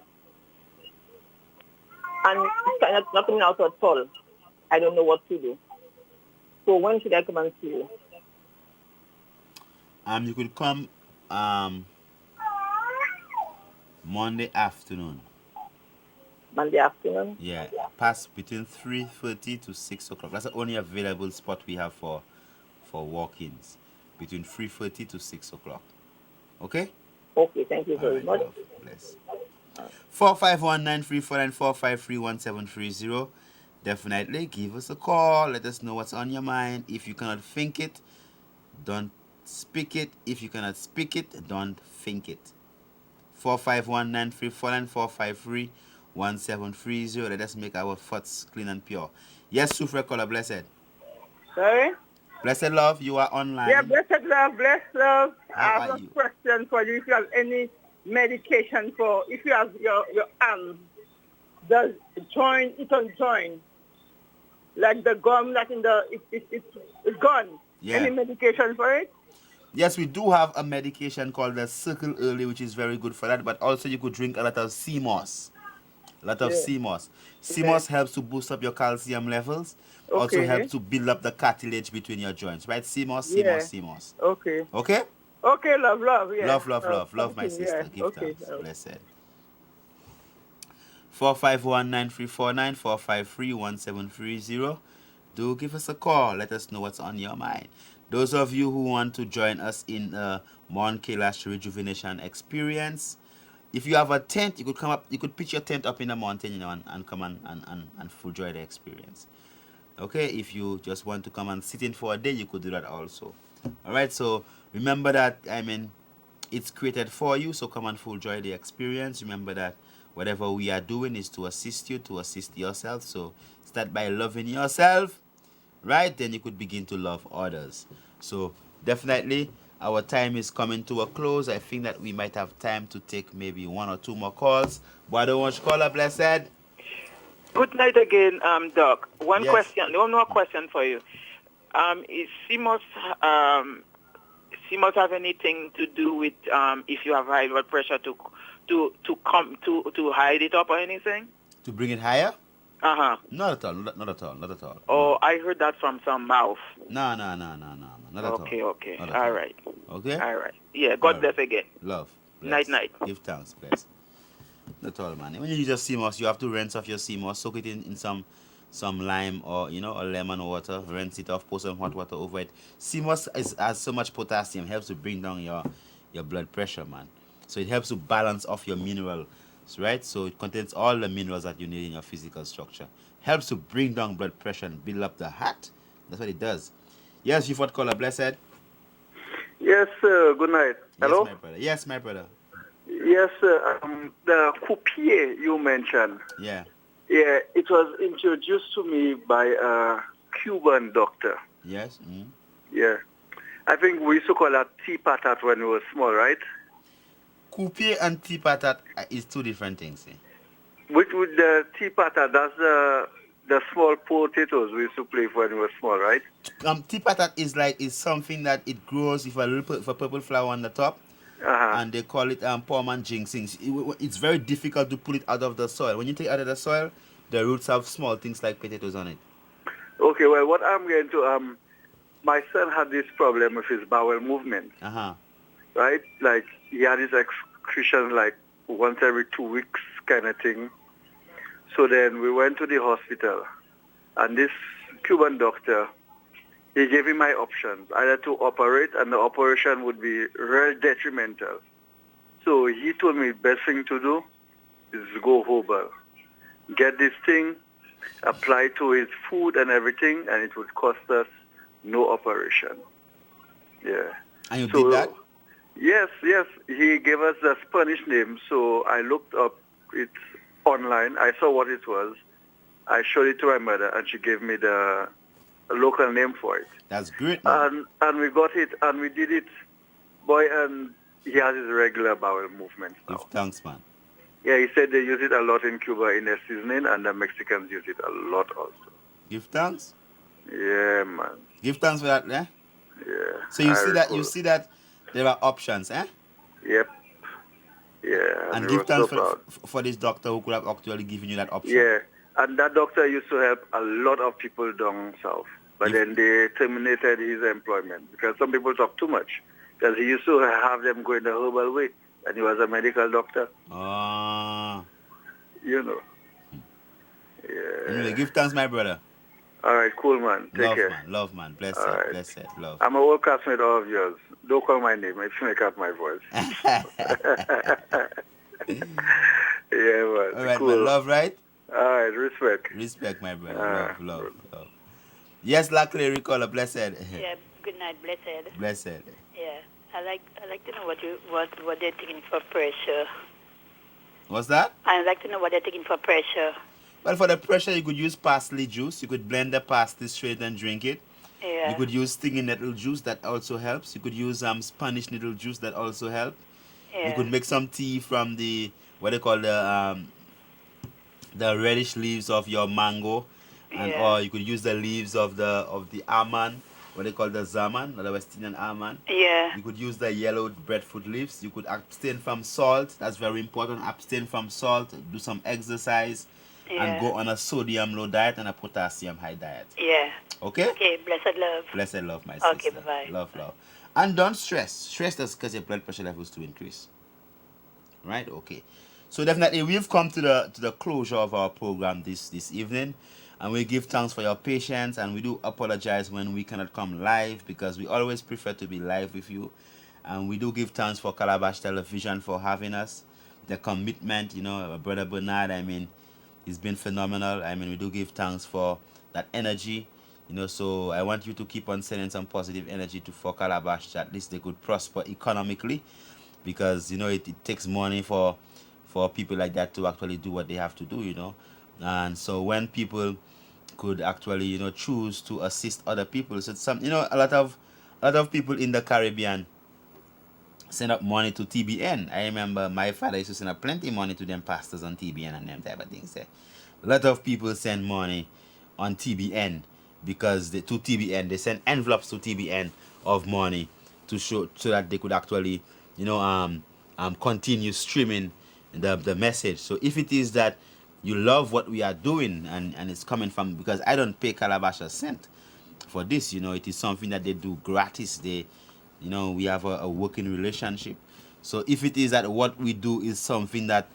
And it's kind of not coming out at all. I don't know what to do. So when should I come and see you? You could come Monday afternoon. Monday afternoon? Yeah, past between 3:30 to 6 o'clock. That's the only available spot we have for walk-ins. Between 3:30 to 6 o'clock. Okay? Okay, thank you very much. Love. Bless. 451-9349 453-1730. Definitely give us a call. Let us know what's on your mind. If you cannot think it, don't speak it. If you cannot speak it, don't think it. 451-9349 453-1730. Let us make our thoughts clean and pure. Yes, Sufre caller, blessed. Sorry? Blessed love, you are online. Yeah, blessed love, blessed love. I How have are a you? question for you. If you have any medication for, if you have your does join, it on join, like the gum that in the, it's gone. Yeah. Any medication for it? Yes, we do have a medication called the Circle Early, which is very good for that. But also you could drink a lot of sea moss. A lot of sea moss. Sea moss helps to boost up your calcium levels. Also helps to build up the cartilage between your joints. Right? Sea moss, sea moss, sea moss. Okay. Okay? Okay, love, yeah. Love, my sister. Yeah. Give Okay, thanks. love. Blessed. 451-9349, 453-1730. Do give us a call. Let us know what's on your mind. Those of you who want to join us in Mount Calabash Rejuvenation Experience, if you have a tent, you could come up. You could pitch your tent up in the mountain, and come and full enjoy the experience. Okay, if you just want to come and sit in for a day, you could do that also. All right, so remember that, it's created for you, so come and full enjoy the experience. Remember that whatever we are doing is to assist you, to assist yourself. So start by loving yourself, right? Then you could begin to love others. So definitely our time is coming to a close. I think that we might have time to take maybe 1 or 2 more calls. But I don't want to call up, Blessed. Good night again, Doc. One Yes. more question for you. Is CMOS have anything to do with if you have high blood pressure to hide it up or anything? To bring it higher? Uh-huh. Not at all. Not at all. Not at all. Oh, I heard that from some mouth. No. Not at all. Okay. Not at All all. right. Okay? All right. Yeah, God All bless right. again. Love. Bless. Night. Give thanks. Bless. That's all, man. When you use your CMOS, you have to rinse off your CMOS, soak it in some lime or or lemon water, rinse it off, pour some hot water over it. CMOS has so much potassium, helps to bring down your blood pressure, man. So it helps to balance off your minerals, right? So it contains all the minerals that you need in your physical structure. Helps to bring down blood pressure and build up the heart. That's what it does. Yes, you've what caller, Blessed? Yes, sir. Good night. Hello? Yes, my brother. Yes, my brother. Yes, sir. The coupier you mentioned. Yeah. Yeah, it was introduced to me by a Cuban doctor. Yes. Yeah. I think we used to call that tea patat when we were small, right? Coupier and tea patat is two different things. Which with the tea patat, that's the small potatoes we used to play when we were small, right? Tea patat is something that it grows with a purple flower on the top. And they call it Porman ginseng. It's very difficult to pull it out of the soil. When you take it out of the soil, the roots have small things like potatoes on it. Okay, well, what I'm going to, my son had this problem with his bowel movement, right? Like, he had his excretion like once every 2 weeks kind of thing. So then we went to the hospital, and this Cuban doctor, he gave me my options, either to operate, and the operation would be real detrimental. So he told me the best thing to do is go herbal. Get this thing, apply to his food and everything, and it would cost us no operation. Yeah. And you did that? Yes. He gave us the Spanish name, so I looked up it online. I saw what it was. I showed it to my mother, and she gave me the local name for it. That's great, man. And we got it, and we did it. Boy, and he has his regular bowel movements now. Thanks, man. Yeah, he said they use it a lot in Cuba in their seasoning, and the Mexicans use it a lot also. Give thanks? Yeah, man. Give thanks for that, eh? Yeah. So you see that there are options, eh? Yep. Yeah. And we give were thanks so for this doctor who could have actually given you that option. Yeah, and that doctor used to help a lot of people down south. But then they terminated his employment because some people talk too much. Because he used to have them going the herbal way, and he was a medical doctor. You know. Yeah. Anyway, give thanks, my brother. All right, cool, man. Take care. Love, man. Bless All right. Blessed. Love. I'm a old classmate of yours. Don't call my name if you make up my voice. Yeah, man. All right, cool. man. Love, right? All right, respect. Respect, my brother. Love. Yes, luckily, caller, Blessed. Yeah, good night, Blessed. Blessed. Yeah, I like to know what they're taking for pressure. What's that? I'd like to know what they're taking for pressure. Well, for the pressure, you could use parsley juice. You could blend the parsley straight and drink it. Yeah. You could use stinging nettle juice. That also helps. You could use Spanish nettle juice. That also helps. Yeah. You could make some tea from the what they call the reddish leaves of your mango, and or you could use the leaves of the almond, what they call the zaman, or the West Indian almond. Yeah. You could use the yellow breadfruit leaves. You could abstain from salt. That's very important. Abstain from salt. Do some exercise. and go on a sodium low diet and a potassium high diet. Yeah. Okay? Okay, blessed love. Blessed love, my sister. Okay, bye-bye. Love. And don't stress. Stress does cause your blood pressure levels to increase. Right? Okay. So definitely we've come to the closure of our program this evening. And we give thanks for your patience, and we do apologize when we cannot come live because we always prefer to be live with you. And we do give thanks for Calabash Television for having us. The commitment, our brother Bernard, he's been phenomenal. We do give thanks for that energy. So I want you to keep on sending some positive energy for Calabash, that at least they could prosper economically, because it takes money for people like that to actually do what they have to do. And so when people could actually choose to assist other people, so some a lot of people in the Caribbean send up money to TBN. I remember my father used to send up plenty money to them pastors on TBN and them type of things. A lot of people send money on TBN because to TBN they send envelopes to TBN of money to show so that they could actually continue streaming the message. So if it is that you love what we are doing and it's coming from, because I don't pay Calabash a cent for this, it is something that they do gratis. We have a working relationship. So if it is that what we do is something that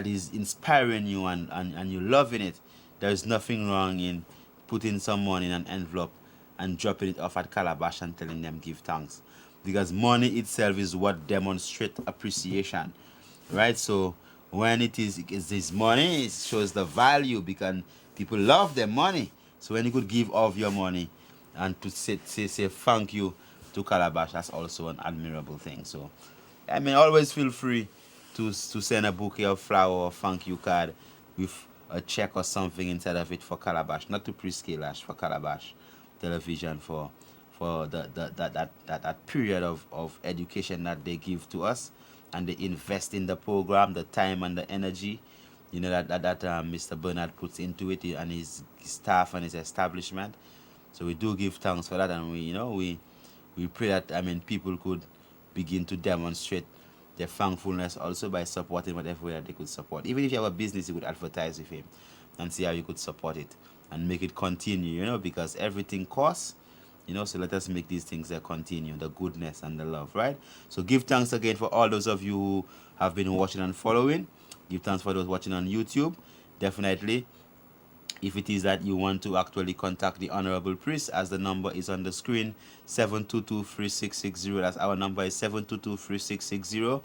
is inspiring you and you're loving it, there's nothing wrong in putting some money in an envelope and dropping it off at Calabash and telling them give thanks. Because money itself is what demonstrates appreciation, right? So when it is this money, it shows the value because people love their money. So when you could give of your money and to say thank you to Calabash, that's also an admirable thing. So always feel free to send a bouquet of flower or thank you card with a check or something inside of it for Calabash, not to Calabash, for Calabash Television for that period of education that they give to us, and they invest in the program, the time and the energy, that Mr. Bernard puts into it, and his staff and his establishment. So we do give thanks for that, and we pray that people could begin to demonstrate their thankfulness also by supporting whatever way that they could support. Even if you have a business, you could advertise with him and see how you could support it and make it continue, because everything costs. So let us make these things continue, the goodness and the love, right? So give thanks again for all those of you who have been watching and following. Give thanks for those watching on YouTube. Definitely, if it is that you want to actually contact the Honorable Priest, as the number is on the screen, 722-3660. That's our number, is 722-3660.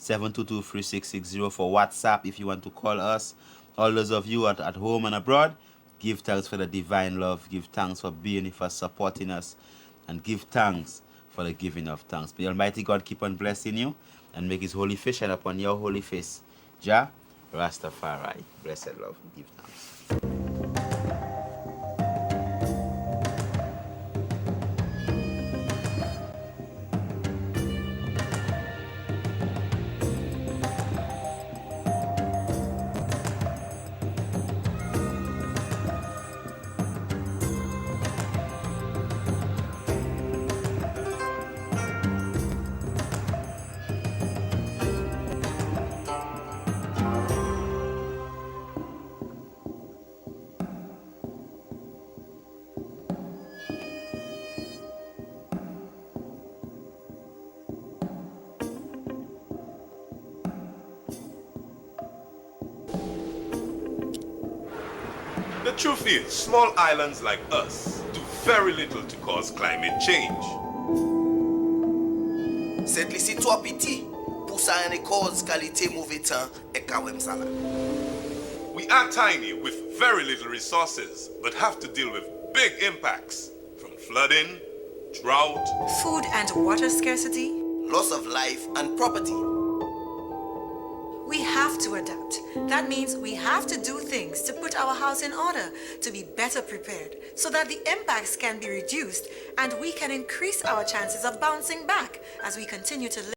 722-3660 for WhatsApp if you want to call us. All those of you at home and abroad, give thanks for the divine love. Give thanks for being, for supporting us. And give thanks for the giving of thanks. May Almighty God keep on blessing you and make his holy face shine upon your holy face. Jah Rastafari. Blessed love. Give thanks. The truth is, small islands like us do very little to cause climate change. C'est l'ici toi petit pour ça une cause qualité mauvais temps et kawem sala. We are tiny with very little resources, but have to deal with big impacts from flooding, drought, food and water scarcity, loss of life and property. We have to adapt. That means we have to do things to put our house in order, to be better prepared, so that the impacts can be reduced and we can increase our chances of bouncing back as we continue to live.